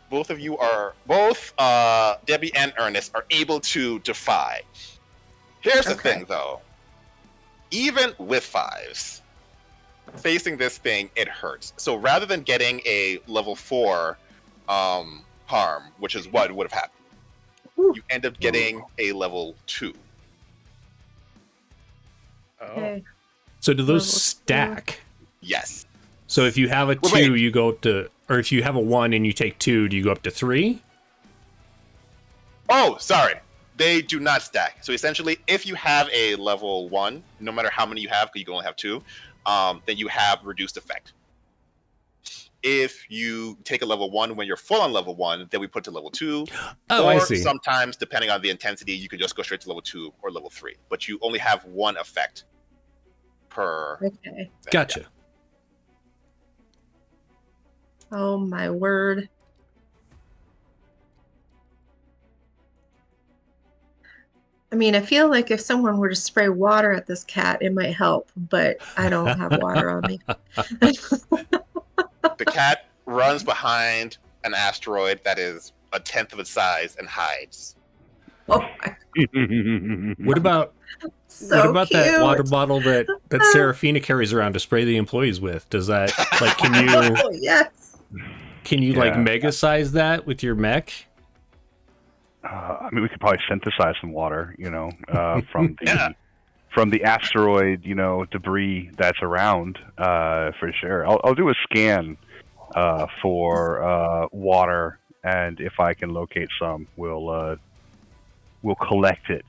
Both of you are Debbie and Ernest are able to defy. Here's the thing, though. Even with 5s, facing this thing, it hurts. So rather than getting a level 4 harm, which is what would have happened, you end up getting a level 2. Oh. Okay. So do those Level stack? Yes. So if you have a 2, wait. you go up to, or if you have a 1 and you take 2, do you go up to 3? Oh, sorry. They do not stack. So essentially, if you have a level 1, no matter how many you have, because you can only have 2, then you have reduced effect. If you take a level 1 when you're full on level 1, then we put to level 2. Oh, or I see. Sometimes, depending on the intensity, you can just go straight to level 2 or level 3. But you only have 1 effect per. Okay. Gotcha. Yeah. Oh my word. I mean, I feel like if someone were to spray water at this cat, it might help, but I don't have water on me. The cat runs behind an asteroid that is a tenth of its size and hides. Oh my, What about so that cute. water bottle that Serafina carries around to spray the employees with? Does that like can you Oh, yes. like mega size that with your mech? I mean, we could probably synthesize some water, from the asteroid, debris that's around, for sure. I'll do a scan for water, and if I can locate some, we'll collect it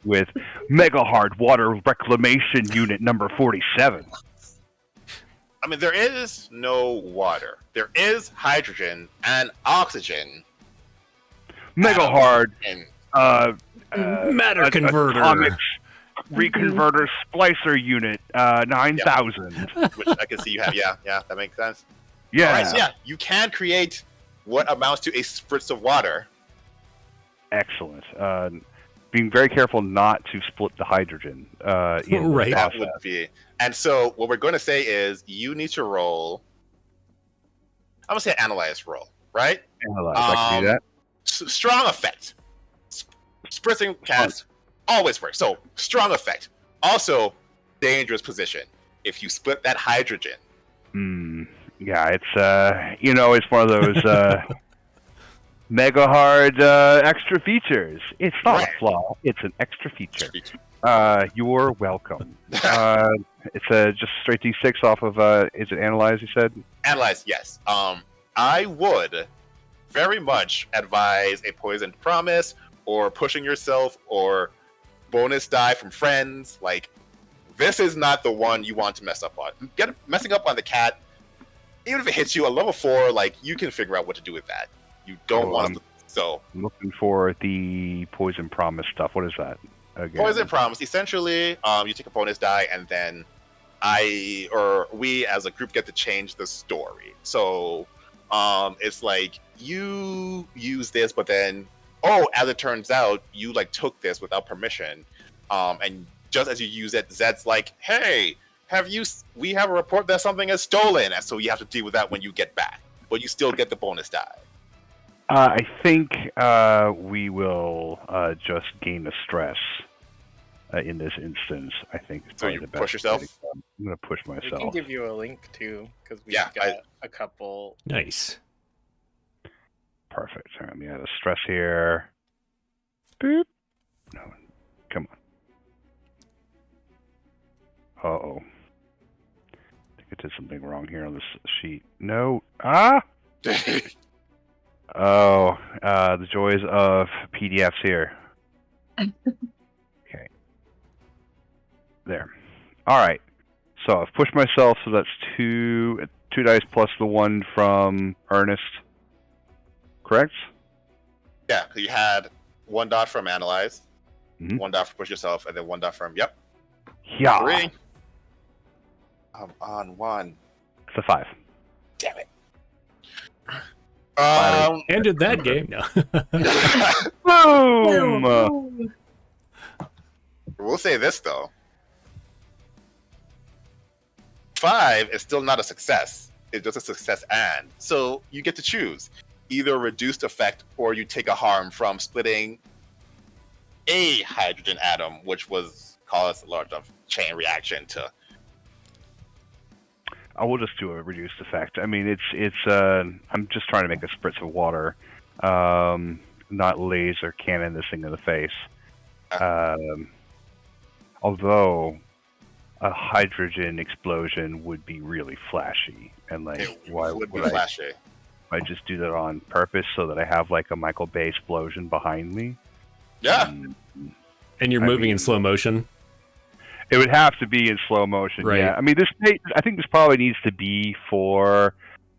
with Mega Hard Water Reclamation Unit number 47. I mean, there is no water. There is hydrogen and oxygen. Mega Hard Matter converter. Atomics Reconverter Splicer Unit 9000. Which I can see you have. Yeah, that makes sense. Yeah. All right, so you can create what amounts to a spritz of water. Excellent. Being very careful not to split the hydrogen. In Right. the That process. would be. And so what we're going to say is you need to roll. I'm going to say analyze roll, right? Analyze. I can do that. Strong effect. Spritzing cast always works. So strong effect. Also dangerous position. If you split that hydrogen. Yeah, it's it's one of those Mega Hard extra features. It's not a flaw. It's an extra feature. You're welcome. It's just straight D6 off of. Is it analyze? You said Analyze. Yes. I would very much advise a poisoned promise or pushing yourself or bonus die from friends. Like, this is not the one you want to mess up on. Messing up on the cat, even if it hits you at level 4, like, you can figure out what to do with that. You don't want to. So, I'm looking for the poison promise stuff. What is that? Again? poison promise. Essentially, you take a bonus die, and then we as a group get to change the story. So, it's like you use this, but then, as it turns out, you like took this without permission, and just as you use it, Zed's like, "Hey, we have a report that something is stolen," and so you have to deal with that when you get back, but you still get the bonus die. I think we will just gain the stress in this instance. I think it's So probably you the best push yourself? way to go. I'm gonna push We myself. can give you a link too, because we Yeah, got a couple. Nice. Perfect. All right, let me add a stress here. Boop. No, come on. Uh-oh. I think I did something wrong here on this sheet. No. Oh, the joys of PDFs here. Okay. There. All right. So I've pushed myself, so that's two dice plus the one from Ernest. Correct? Yeah, because you had 1 dot from analyze, Mhm. 1 dot for push yourself, and then 1 dot from Yeah. 3. I'm on 1. It's a 5. Damn it. Ended that game. No. Boom! We'll say this though. 5 is still not a success. It's just a success and. So you get to choose either reduced effect or you take a harm from splitting a hydrogen atom, which was caused a large enough chain reaction to. I will just do a reduced effect. I mean, it's I'm just trying to make a spritz of water, not laser cannon this thing in the face. Although a hydrogen explosion would be really flashy, and like, why would be would flashy. I just do that on purpose so that I have like a Michael Bay explosion behind me? Yeah. And you're moving in slow motion. It would have to be in slow motion. Right. Yeah. I mean, I think this probably needs to be for,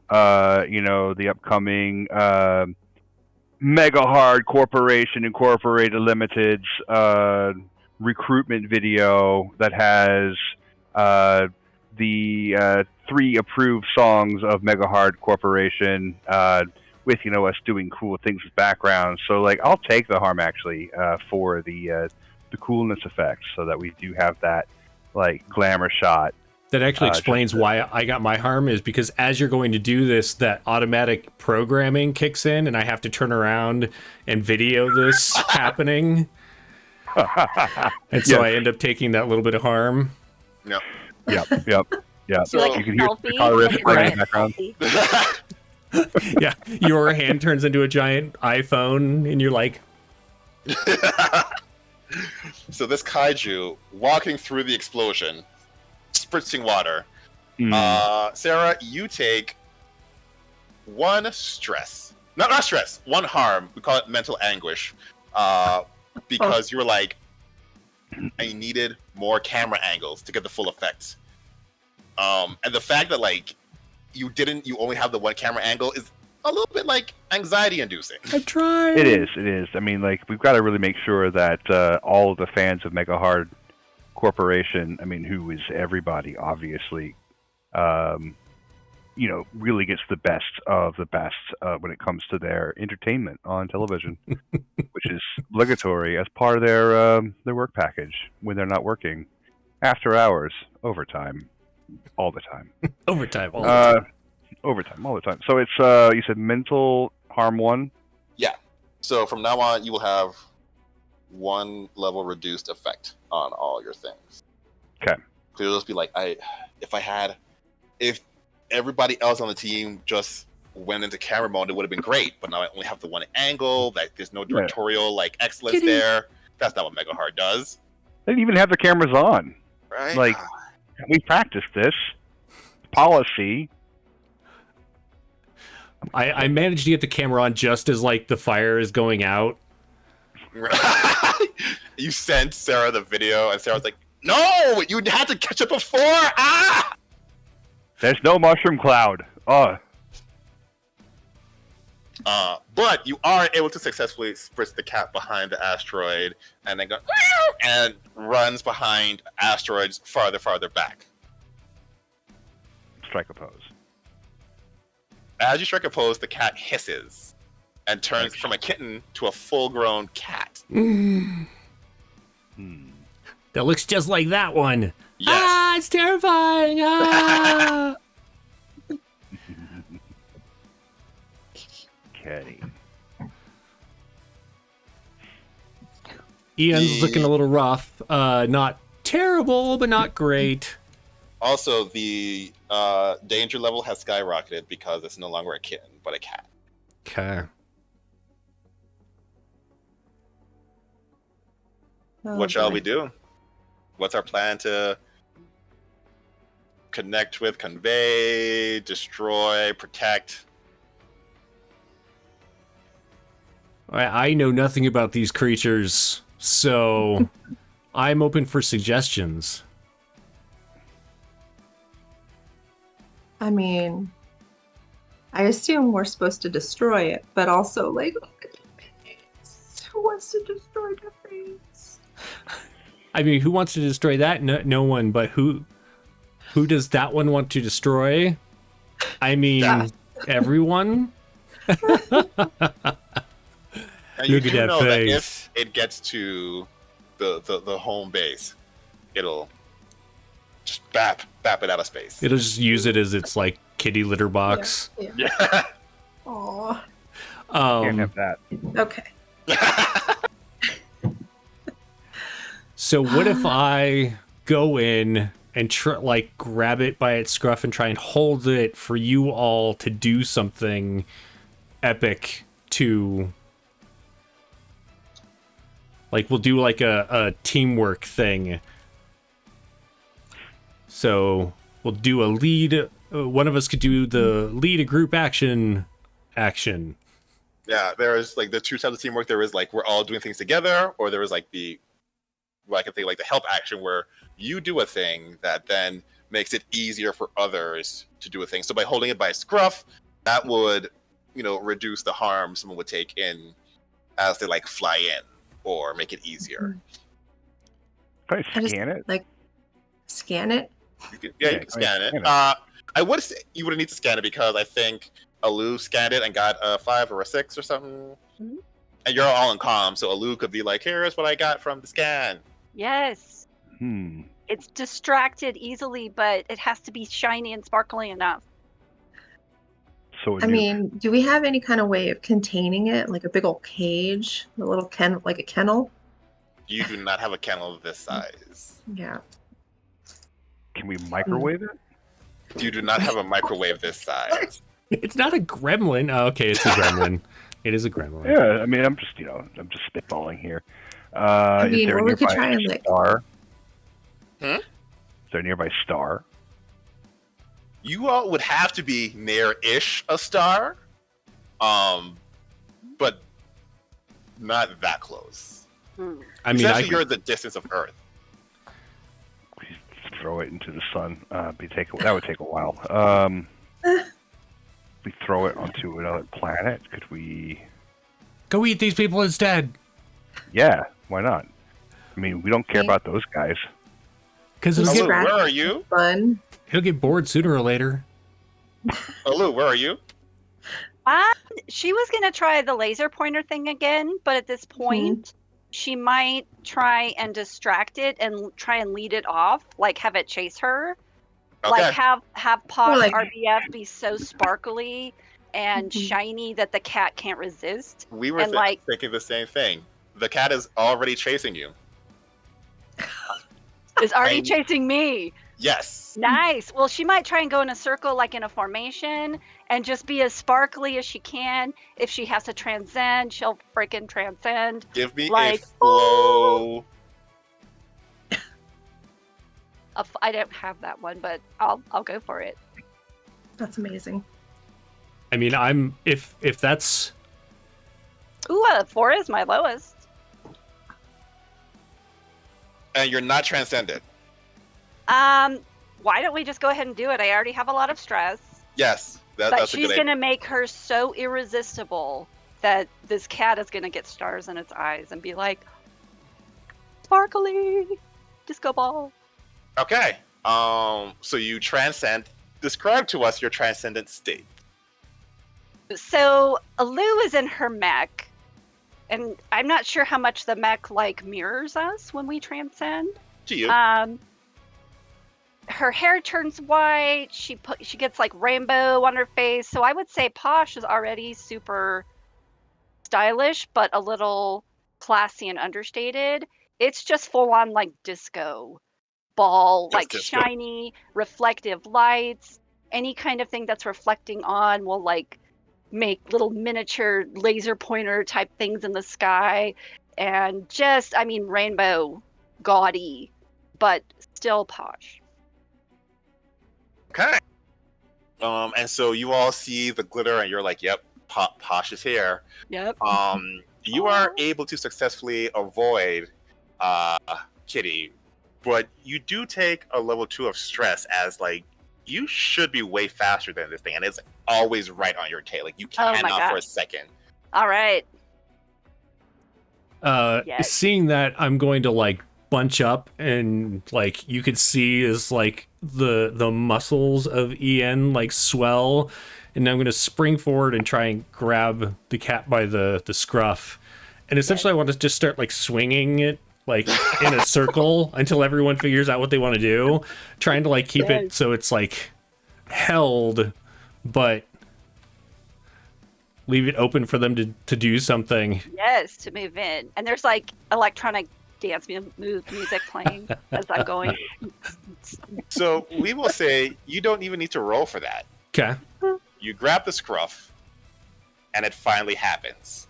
the upcoming Mega Hard Corporation Incorporated Limited's recruitment video that has the 3 approved songs of Mega Hard Corporation with us doing cool things with backgrounds. So like I'll take the harm actually for the coolness effects, so that we do have that like glamour shot. That actually explains why I got my harm, is because as you're going to do this, that automatic programming kicks in and I have to turn around and video this happening. And so I end up taking that little bit of harm. Yep. Yep. So like you a can hear the selfie, guitar riff like playing a in the background. selfie. Yeah, your hand turns into a giant iPhone and you're like... So this kaiju walking through the explosion, spritzing water. Sarah, you take 1 stress. Not stress, 1 harm. We call it mental anguish. Because you were like, I needed more camera angles to get the full effects. And the fact that like you only have the 1 camera angle is a little bit like anxiety inducing. I tried. It is. I mean, like, we've got to really make sure that all of the fans of Mega Hard Corporation, I mean, who is everybody, obviously, really gets the best of the best when it comes to their entertainment on television, which is obligatory as part of their work package when they're not working, after hours, overtime, all the time. Overtime, all the time. Overtime, all the time. So it's, you said mental harm 1? Yeah. So from now on, you will have 1 level reduced effect on all your things. Okay. So you'll just be like, if everybody else on the team just went into camera mode, it would have been great. But now I only have the 1 angle. Like, there's no directorial like excellence there. That's not what Mega Hard does. They didn't even have the cameras on. Right? Like, we practiced this policy. I managed to get the camera on just as like the fire is going out. You sent Sarah the video, and Sarah's like, "No, you had to catch it before." Ah! There's no mushroom cloud. But you are able to successfully spritz the cat behind the asteroid, and then go and runs behind asteroids farther back. Strike a pose. As you strike a pose, the cat hisses and turns from a kitten to a full-grown cat. That looks just like that one. Yes. Ah, it's terrifying. Ah. Okay. Ian's looking a little rough. Not terrible, but not great. Also, the danger level has skyrocketed because it's no longer a kitten, but a cat. Okay. What shall we do? What's our plan to connect with, convey, destroy, protect? I know nothing about these creatures, so I'm open for suggestions. I mean, I assume we're supposed to destroy it, but also, like, look at the face. Who wants to destroy the face? I mean, who wants to destroy that? No one, but who does that one want to destroy? I mean, everyone? And you Look at do that know face. that if it gets to the home base, it'll just bap it out of space. It'll just use it as its, like, kitty litter box. Yeah. Aw. Can't have that. Okay. So what if I go in and grab it by its scruff and try and hold it for you all to do something epic to... Like, we'll do, like, a teamwork thing. So, we'll do a lead... one of us could do the lead a group action. Yeah, there is like the two types of teamwork. There is like we're all doing things together, or there is like I can think like the help action where you do a thing that then makes it easier for others to do a thing. So by holding it by a scruff, that would, reduce the harm someone would take in as they like fly in, or make it easier. Can I scan it? Like scan it. You can scan it. I would say you wouldn't need to scan it because I think Alu scanned it and got a 5 or a 6 or something. Mhm. And you're all in comm, so Alu could be like, "Here's what I got from the scan." Yes. Hmm. It's distracted easily, but it has to be shiny and sparkly enough. So I mean, do we have any kind of way of containing it, like a big old cage, a little like a kennel? You do not have a kennel of this size. Yeah. Can we microwave it? You do not have a microwave this size. It's not a gremlin. Oh, okay, it's a gremlin. It is a gremlin. Yeah, I mean, I'm just spitballing here. I mean, is there or a we could nearby try and like. star? Hmm? Is there a nearby star? You all would have to be near-ish a star, but not that close. I mean, Essentially, you're at the distance of Earth. Please throw it into the sun. That would take a while. We throw it onto another planet. Could we? go eat these people instead. Yeah, why not? I mean, we don't care about those guys. Because Alu, where are you? Fun. he'll get bored sooner or later. Alu, where are you? She was going to try the laser pointer thing again, but at this point, she might try and distract it and try and lead it off, like have it chase her. Okay. Like have Posh like- RBF be so sparkly and shiny that the cat can't resist. We were and thinking the same thing. The cat is already chasing you. Is already chasing me. Yes. Nice. Well, she might try and go in a circle, like in a formation, and just be as sparkly as she can. If she has to transcend, she'll freaking transcend. Give me Like, a flow. I don't have that one, but I'll go for it. That's amazing. I mean, if that's Ooh, 4 is my lowest. And you're not transcended. Why don't we just go ahead and do it? I already have a lot of stress. Yes. But That's a she's good going idea. to make her so irresistible that this cat is going to get stars in its eyes and be like, sparkly disco ball. Okay. So you transcend. Describe to us your transcendent state. So Alu is in her mech, and I'm not sure how much the mech like mirrors us when we transcend. To you. Her hair turns white. She gets like rainbow on her face. So I would say Posh is already super stylish, but a little classy and understated. It's just full on like disco ball, Just like disco. shiny, reflective lights. Any kind of thing that's reflecting on will like make little miniature laser pointer type things in the sky, and just, I mean, rainbow, gaudy, but still Posh. Okay. And so you all see the glitter, and you're like, "Yep, Posh is here." Yep. You are able to successfully avoid Kitty, but you do take a level 2 of stress, as like you should be way faster than this thing, and it's always right on your tail. Like you Oh my cannot for a gosh. second. All right. Yes. seeing that, I'm going to like bunch up, and like you could see is like the muscles of En like swell, and I'm going to spring forward and try and grab the cat by the scruff, and essentially I want to just start like swinging it like in a circle until everyone figures out what they want to do, trying to like keep it so it's like held, but leave it open for them to do something. Yes, to move in. And there's like electronic dance music playing as I'm going. So we will say you don't even need to roll for that. Okay. You grab the scruff, and it finally happens.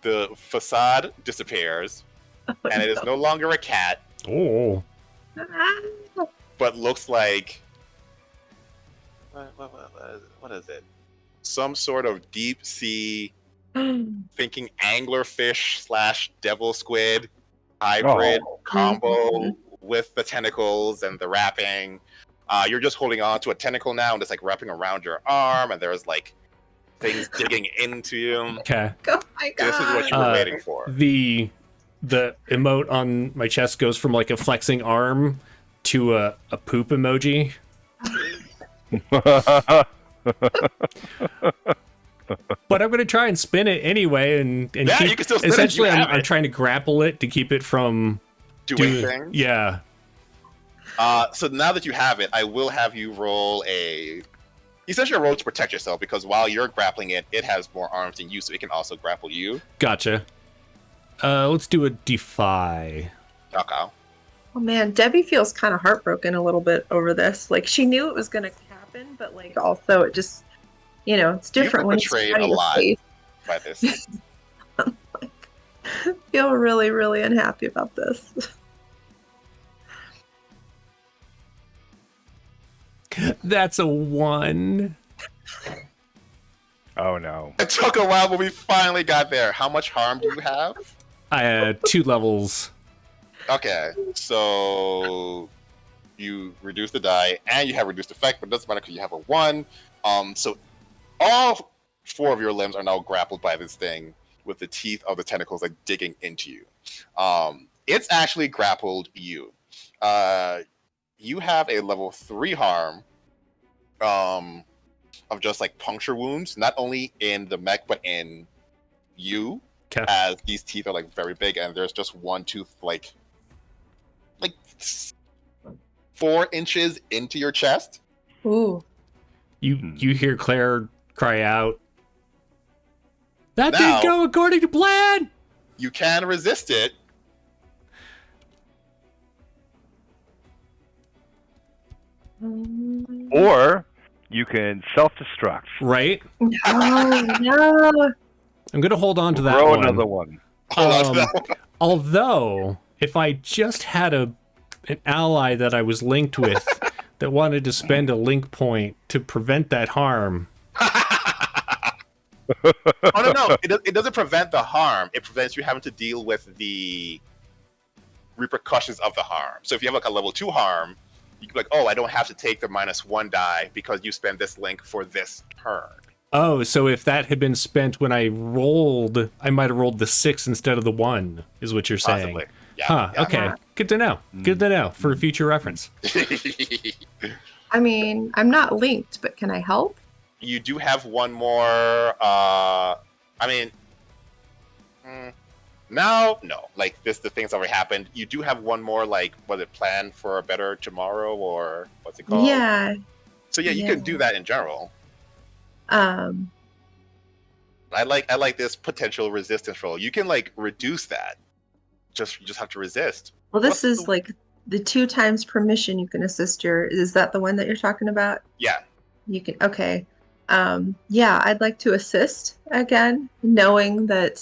The facade disappears, and it is no longer a cat, Oh. but looks like what is it? some sort of deep sea thinking anglerfish / devil squid hybrid combo with the tentacles and the wrapping. You're just holding on to a tentacle now, and it's like wrapping around your arm, and there's like things digging into you. Okay. Oh my god. This is what you were waiting for. The emote on my chest goes from like a flexing arm to a poop emoji. But I'm gonna try and spin it anyway, and Yeah, keep, you can still spin it. essentially You have I'm it. trying to grapple it to keep it from Doing things. Yeah. So now that you have it, I will have you roll essentially a roll to protect yourself, because while you're grappling it, it has more arms than you, so it can also grapple you. Gotcha. Let's do a defy. Okay. Oh man, Debbie feels kind of heartbroken a little bit over this. Like she knew it was going to happen, but like also it just, it's different when it's betrayed out of a your lot face. by this. Feel really, really unhappy about this. That's a 1. Oh no. It took a while, but we finally got there. How much harm do you have? I had 2 levels. Okay, so you reduce the die, and you have reduced effect, but it doesn't matter because you have a 1. So all 4 of your limbs are now grappled by this thing with the teeth of the tentacles like digging into you. It's actually grappled you. You have a level 3 harm of just like puncture wounds, not only in the mech but in you. Okay. As these teeth are like very big, and there's just one tooth like 4 inches into your chest. Ooh. You hear Claire cry out, "That Now- didn't go according to plan!" You can resist it. Or you can self-destruct. Right? No. I'm gonna hold on to that Throw one. another one. Hold on to that one. Although, if I just had an ally that I was linked with that wanted to spend a link point to prevent that harm. Oh no! It doesn't prevent the harm. It prevents you having to deal with the repercussions of the harm. So if you have like a level 2 harm, you can be like, "Oh, I don't have to take the -1 die because you spend this link for this turn." Oh, so if that had been spent when I rolled, I might have rolled the 6 instead of the 1, is what you're saying. Possibly. Yeah. Huh, yeah. okay. Good to know. Good to know for future reference. I mean, I'm not linked, but can I help? You do have one more. No. Like the things that already happened. You do have one more. Like, was it planned for a better tomorrow, or what's it called? Yeah. So yeah, you can do that in general. I like this potential resistance roll. You can like reduce that. You just have to resist. Well, this What's is like the 2 times per mission you can assist your. Is that the one that you're talking about? Yeah. You can. Okay. Yeah, I'd like to assist again, knowing that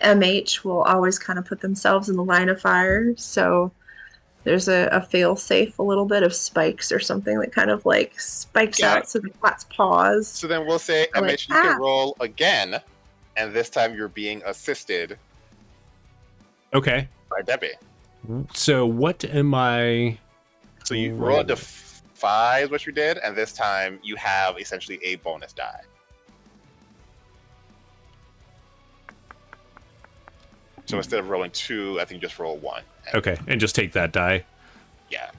MH will always kind of put themselves in the line of fire. So there's a fail safe, a little bit of spikes or something that kind of like spikes out so the cat's paws. So then we'll say, Like, MH, you can roll again, and this time you're being assisted Okay. by Debbie. So what am I... So you roll a defy is what you did, and this time you have essentially a bonus die. So instead of rolling 2, I think you just roll 1. Okay, and just take that die. Yeah.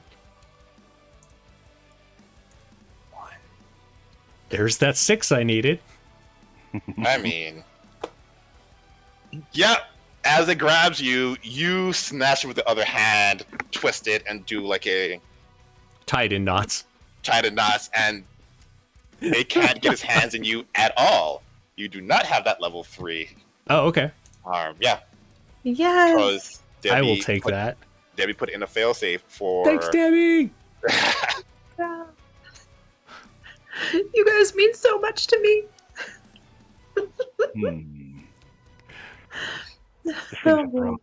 There's that 6 I needed. I mean, yeah. As it grabs you, you snatch it with the other hand, twist it, and do like a Tied in knots. tied in knots, and they can't get his hands in you at all. You do not have that level 3 Oh, okay. harm. Yeah, Yes. because I will take that. Debbie put in a failsafe for. Thanks, Debbie! Yeah. You guys mean so much to me. This thing's a problem.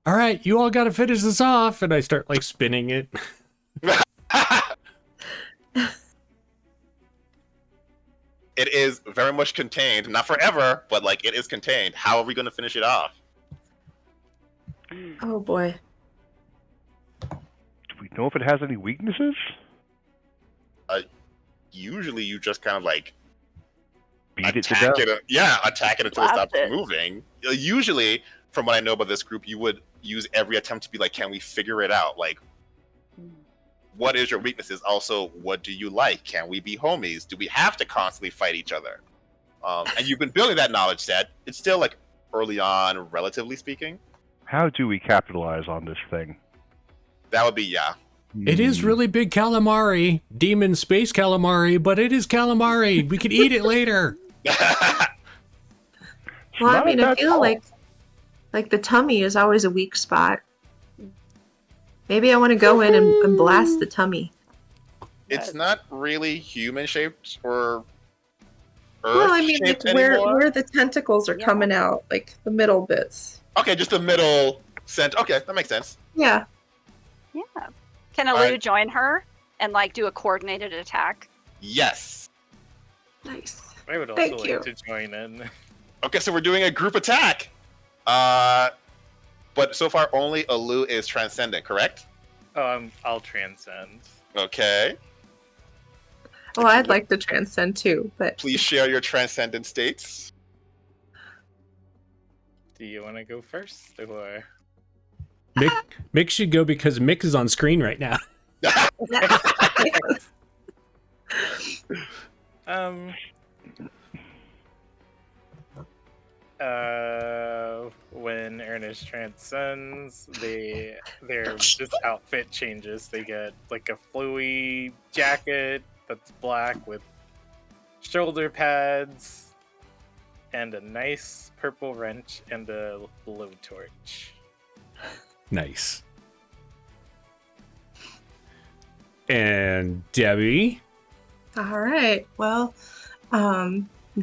All right, you all got to finish this off. And I start like spinning it. it is very much contained. Not forever, but like it is contained. How are we going to finish it off? Oh boy. Do we know if it has any weaknesses? Usually you just kind of like Beat it to attack death? attack it until it Blast stops it. moving. Usually, from what I know about this group, you would use every attempt to be like, can we figure it out? Like, what is your weaknesses? Also, what do you like? Can we be homies? Do we have to constantly fight each other? And you've been building that knowledge set. It's still like early on, relatively speaking. How do we capitalize on this thing? That would be It is really big calamari, demon space calamari, but it is calamari. We could eat it later. Well, I not mean, a I bad feel call. like the tummy is always a weak spot. Maybe I want to go in and blast the tummy. It's not really human shaped or earth Well, I mean, shaped like anymore. where the tentacles are coming out, like the middle bits. Okay, just the middle center. Okay, that makes sense. Yeah. Yeah. Can Alu Alright. join her and like do a coordinated attack? Yes. Nice. I would also Thank like you. to join in. Okay, so we're doing a group attack. But so far only Alu is transcendent, correct? Oh, I'll transcend. Okay. Well, I'd like to transcend too, but Please share your transcendent states. Do you want to go first, or Mick should go because Mick is on screen right now. when Ernest transcends, their just outfit changes. They get like a flowy jacket that's black with shoulder pads and a nice purple wrench and a blowtorch. Nice. And Debbie? all right. Well,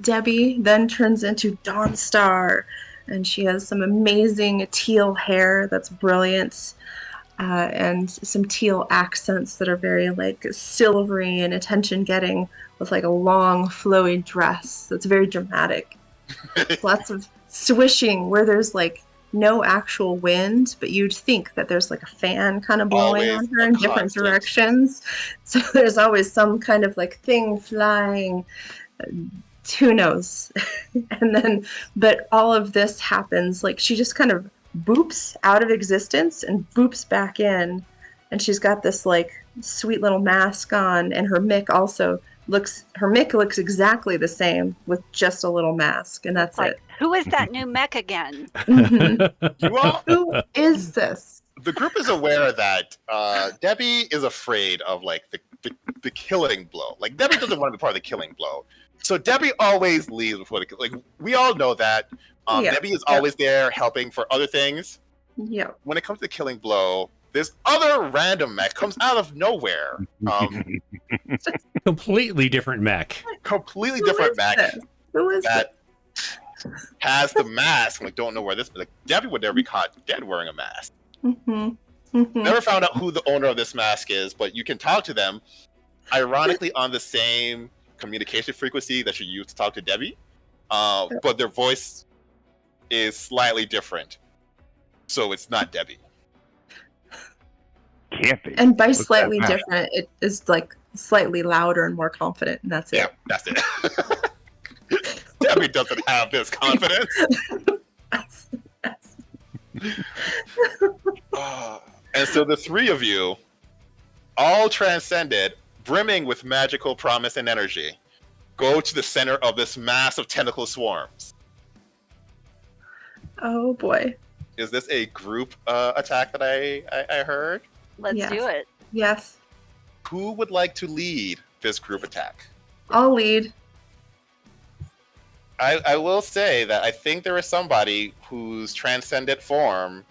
Debbie then turns into Dawnstar, and she has some amazing teal hair that's brilliant, and some teal accents that are very like silvery and attention-getting, with like a long, flowy dress that's very dramatic. Lots of swishing where there's like no actual wind, but you'd think that there's like a fan kind of blowing Always on her in a different constant. directions. So there's always some kind of like thing flying. Who knows? And then, but all of this happens like she just kind of boops out of existence and boops back in, and she's got this like sweet little mask on, and her mic looks exactly the same with just a little mask, and that's Like, it. who is that new mech again? Mhm. You all, Who is this? the group is aware that Debbie is afraid of like the killing blow. Like Debbie doesn't want to be part of the killing blow. So Debbie always leaves before the like. We all know that. Yeah, Debbie is yeah. always there helping for other things. Yeah. When it comes to killing blow, this other random mech comes out of nowhere. Completely different mech. Completely Who different is mech this? Who is that has the mask. Like don't know where this. Like Debbie would never be caught dead wearing a mask. this? Never found out who the owner of this mask is, but you can talk to them. Ironically, on the same communication frequency that you use to talk to Debbie, but their voice is slightly different, so it's not Debbie. Can't be. And by What's that slightly mask? different, it is like slightly louder and more confident, and that's it. Yeah, that's it. Debbie doesn't have this confidence. And so the three of you, all transcended, brimming with magical promise and energy, go to the center of this mass of tentacle swarms. Oh boy. Is this a group attack that I heard? Let's Yes. do it. Yes. Who would like to lead this group attack? I'll lead. I will say that I think there is somebody whose transcendent form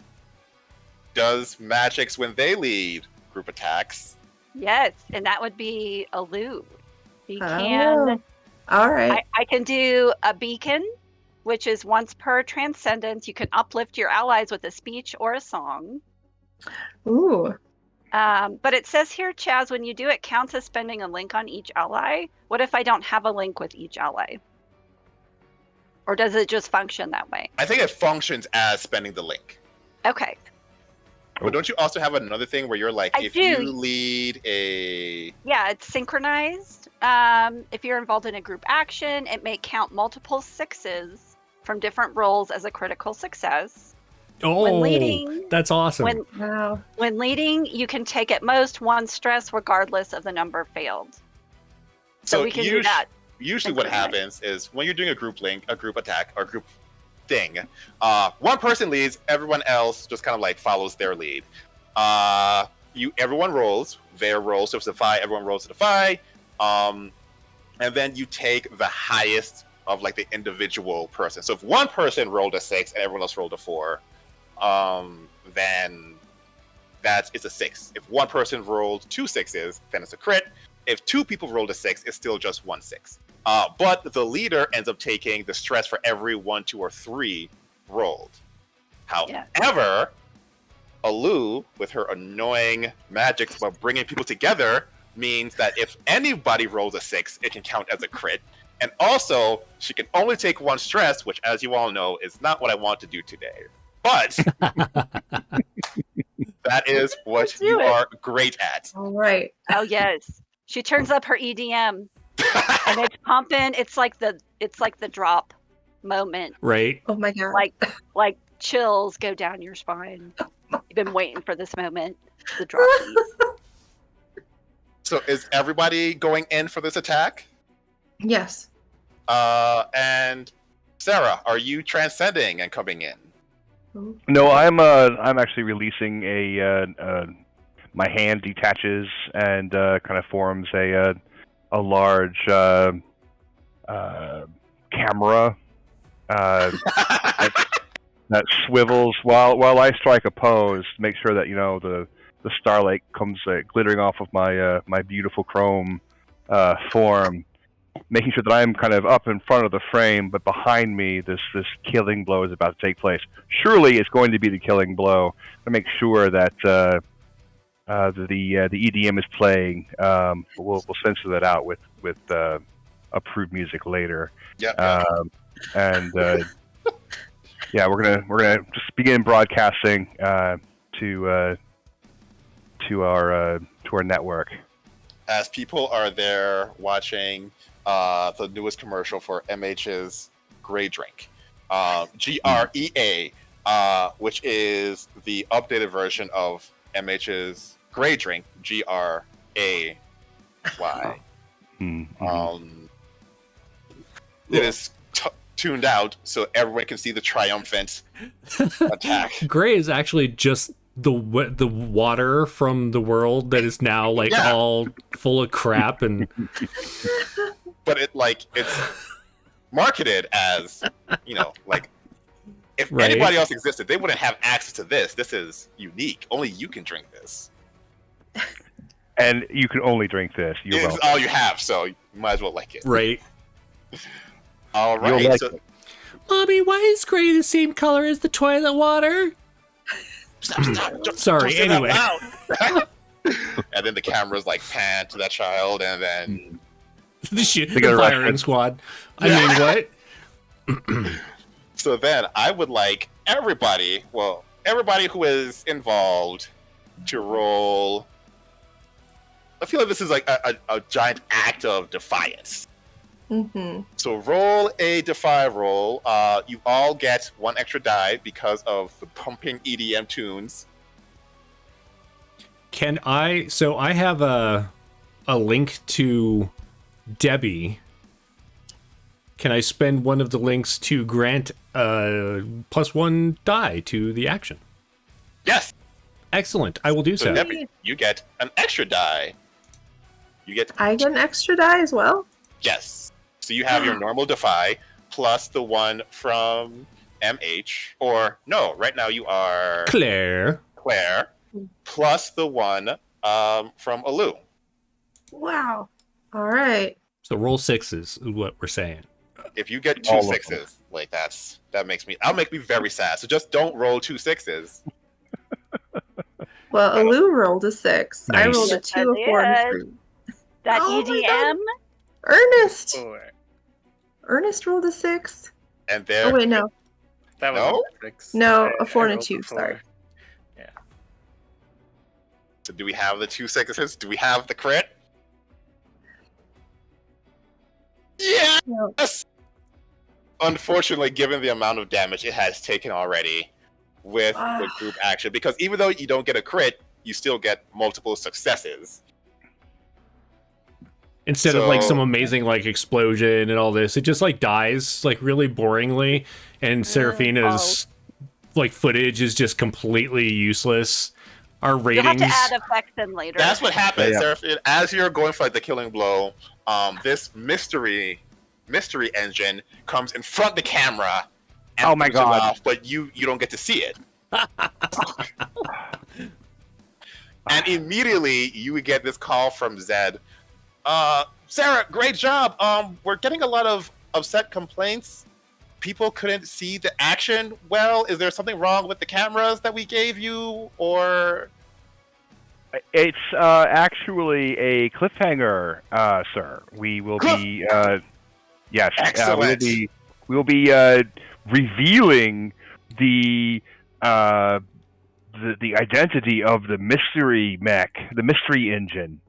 does magics when they lead group attacks. Yes, and that would be Alu. He Oh. can. All right. I can do a beacon, which is once per transcendence. You can uplift your allies with a speech or a song. Ooh. But it says here, Chaz, when you do it, counts as spending a link on each ally. What if I don't have a link with each ally? Or does it just function that way? I think it functions as spending the link. Okay. But don't you also have another thing where you're like, I if do. you lead a... Yeah, it's synchronized. If you're involved in a group action, it may count multiple 6s from different roles as a critical success. Oh, When leading, that's awesome. Wow. When leading, you can take at most 1 stress regardless of the number failed. So we can do that. Usually what happens is when you're doing a group link, a group attack, or a group thing, one person leads, everyone else just kind of like follows their lead. Everyone rolls, their rolls to defy, everyone rolls to defy, and then you take the highest of like the individual person. So if one person rolled a 6 and everyone else rolled a 4, then it's a 6. If one person rolled 2 6s, then it's a crit. If 2 people rolled a 6, it's still just 1 6. But the leader ends up taking the stress for every 1, 2, or 3 rolled. However, Alu, with her annoying magic about bringing people together, means that if anybody rolls a 6, it can count as a crit. And also, she can only take 1 stress, which, as you all know, is not what I want to do today. But that is what you are great at. All right. Oh yes, she turns up her EDM, and it's pumping. It's like the drop moment. Right. Oh my god. Like chills go down your spine. You've been waiting for this moment. The drop beat. So is everybody going in for this attack? Yes. And Sarah, are you transcending and coming in? No, I'm actually releasing my hand detaches and kind of forms a large camera that swivels while I strike a pose to make sure that the starlight comes glittering off of my beautiful chrome form, making sure that I'm kind of up in front of the frame, but behind me this killing blow is about to take place. Surely it's going to be the killing blow. To make sure that the EDM is playing. We'll censor that out with approved music later. Yeah. Yeah, we're gonna just begin broadcasting to our network. As people are there watching the newest commercial for MH's Grey Drink, GREA, which is the updated version of MH's Grey Drink, GRAY. It is tuned out so everyone can see the triumphant attack. Gray is actually just the water from the world that is now all full of crap and. But it's marketed as if anybody else existed, they wouldn't have access to this. This is unique. Only you can drink this. And you can only drink this. It's all you have, so you might as well like it. Right. All right. So, Mommy, why is gray the same color as the toilet water? Stop. Sorry, anyway. And then the cameras pan to that child, and then the firing squad. I mean, what? So then I would like everybody who is involved to roll. I feel like this is like a giant act of defiance. Mm-hmm. So roll a defy roll. You all get 1 extra die because of the pumping EDM tunes. Can I? So I have a link to Debbie. Can I spend one of the links to grant +1 die to the action? Yes. Excellent. I will do so. Debbie, you get an extra die. I get an extra die as well? Yes. So you have your normal defy plus the one from MH. Or no, right now you are Claire. Plus the one from Alu. Wow. All right. So roll 6s is what we're saying. If you get 2 6s, that'll make me very sad. So just don't roll 2 6s. Well, Alu rolled a 6. I Nice. rolled a Yes, 2, a 4, and a I 3. That Oh my EDM? Ernest! Four. Ernest rolled a 6. And there. Oh, wait, no. That was No? a 6. No, a 4 I and a rolled 2, four. sorry. So do we have the 2 6s? Do we have the crit? Yes! No. Unfortunately, given the amount of damage it has taken already with the group action, because even though you don't get a crit, you still get multiple successes. Instead of like So- some amazing like explosion and all this, it just like dies like really boringly, and Seraphina's like footage is just completely useless. Our You'll ratings. have to add effects in later. That's what happens, Yeah. Seraphine. As you're going for like the killing blow, this mystery engine comes in front of the camera. And Oh my throws it God. off, but you don't get to see it. And immediately you would get this call from Zed. Sarah, great job. We're getting a lot of upset complaints. People couldn't see the action well. Is there something wrong with the cameras that we gave you, or? It's actually a cliffhanger, sir. We will be yes, Excellent. we will be revealing the identity of the mystery mech, the mystery engine,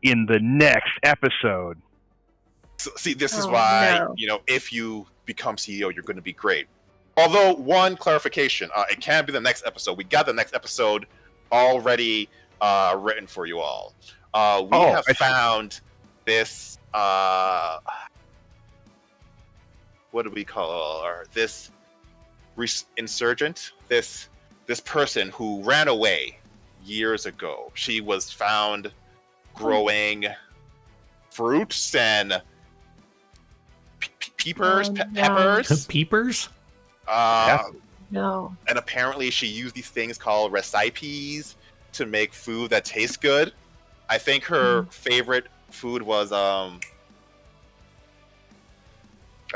in the next episode. So, see, this is Oh, why, no. if you become CEO, you're going to be great. Although, one clarification, it can be the next episode. We got the next episode already written for you all. We have found this, what do we call her? This insurgent, this person who ran away years ago. She was found growing fruits and peppers. Peepers? No. And apparently she used these things called recipes to make food that tastes good. I think her favorite food was a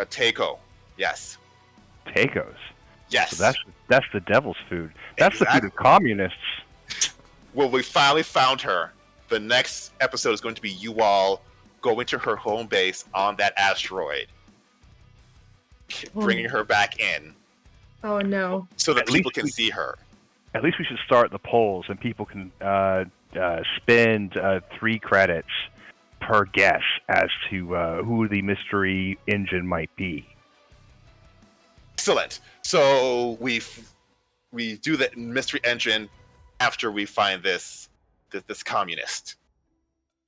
taco. Yes. Tacos. Yes. So that's the devil's food. That's the food Exactly. of communists. Well, we finally found her. The next episode is going to be you all going to her home base on that asteroid, bringing her back in Oh, no. so that At people least can see her. At least we should start the polls, and people can spend 3 credits per guess as to who the mystery engine might be. Excellent. So we do the mystery engine after we find this communist.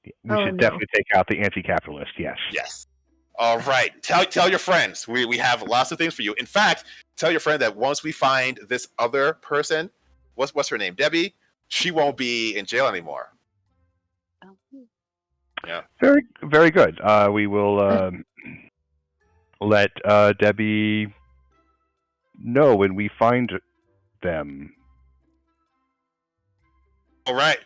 We Oh, should no. definitely take out the anti-capitalist. Yes. Yes. All right. Tell your friends. We have lots of things for you. In fact, tell your friend that once we find this other person, what's her name? Debbie. She won't be in jail anymore. Yeah. Very, very good. We will let Debbie know when we find them. All right.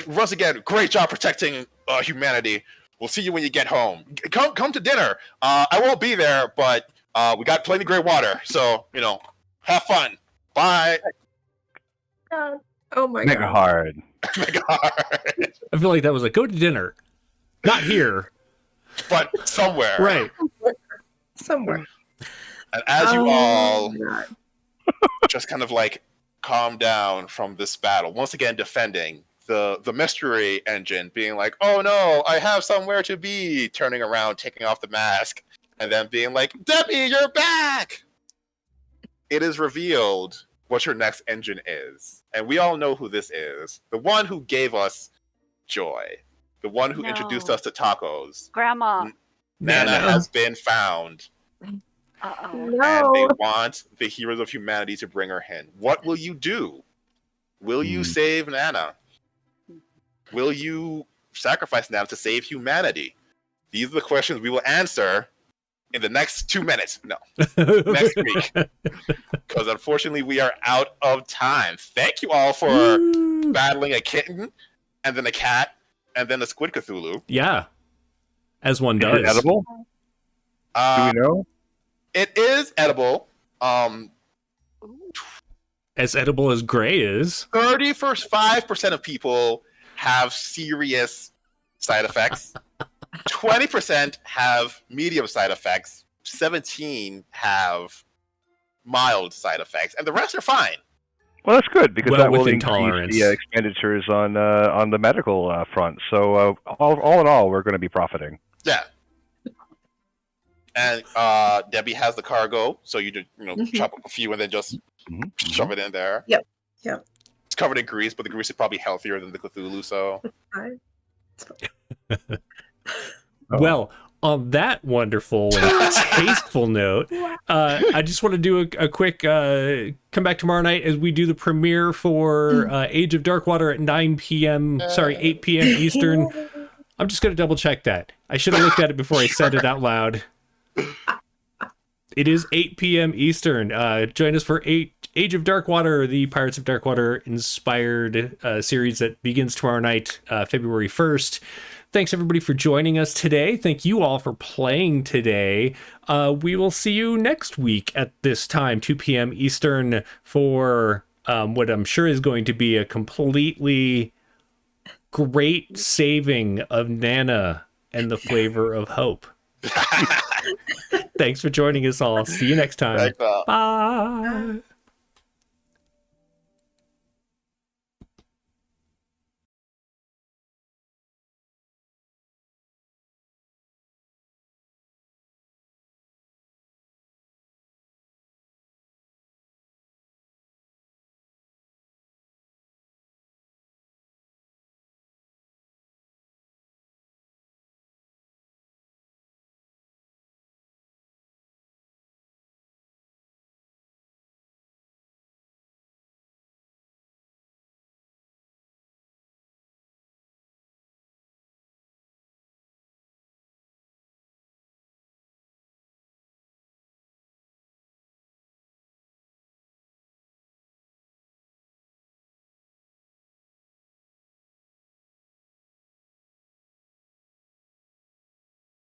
Once again, great job protecting humanity. We'll see you when you get home. Come to dinner. I won't be there, but we got plenty of great water. So, have fun. Bye. Oh, my Mega God. hard. Mega hard. I feel like that was like, go to dinner. Not here. But somewhere. Right. Somewhere. And as you all my God. just kind of like calm down from this battle, once again defending the mystery engine, being like, oh no, I have somewhere to be, turning around, taking off the mask, and then being like, Debbie, you're back! It is revealed what your next engine is. And we all know who this is. The one who gave us joy. The one who introduced us to tacos. Grandma. Nana has been found. Uh-oh. And No. they want the heroes of humanity to bring her in. What will you do? Will you save Nana? Will you sacrifice Nana to save humanity? These are the questions we will answer in the next 2 minutes. No, next week. Because unfortunately, we are out of time. Thank you all for battling a kitten, and then a cat, and then a squid Cthulhu. Yeah. As one Is does. it edible? Do we know? It is edible. as edible as gray is. 5% of people have serious side effects. 20% have medium side effects. 17 have mild side effects, and the rest are fine. Well, that's good because that will within increase tolerance. the expenditures on the medical front. So all in all, we're going to be profiting. Yeah. And Debbie has the cargo, so you just chop up a few and then just shove it in there. Yep. It's covered in grease, but the grease is probably healthier than the Cthulhu. So. Well, on that wonderful and tasteful note, I just want to do a quick come back tomorrow night as we do the premiere for Age of Darkwater at 9 p.m. Sorry, 8 p.m. Eastern. I'm just going to double check that. I should have looked at it before I said it out loud. It is 8 p.m. Eastern. Join us for Age of Darkwater, the Pirates of Darkwater inspired series that begins tomorrow night, February 1st. Thanks, everybody, for joining us today. Thank you all for playing today. We will see you next week at this time, 2 p.m. Eastern, for what I'm sure is going to be a completely great saving of Nana and the Flavor of Hope. Thanks for joining us all. See you next time. Thanks, Bye.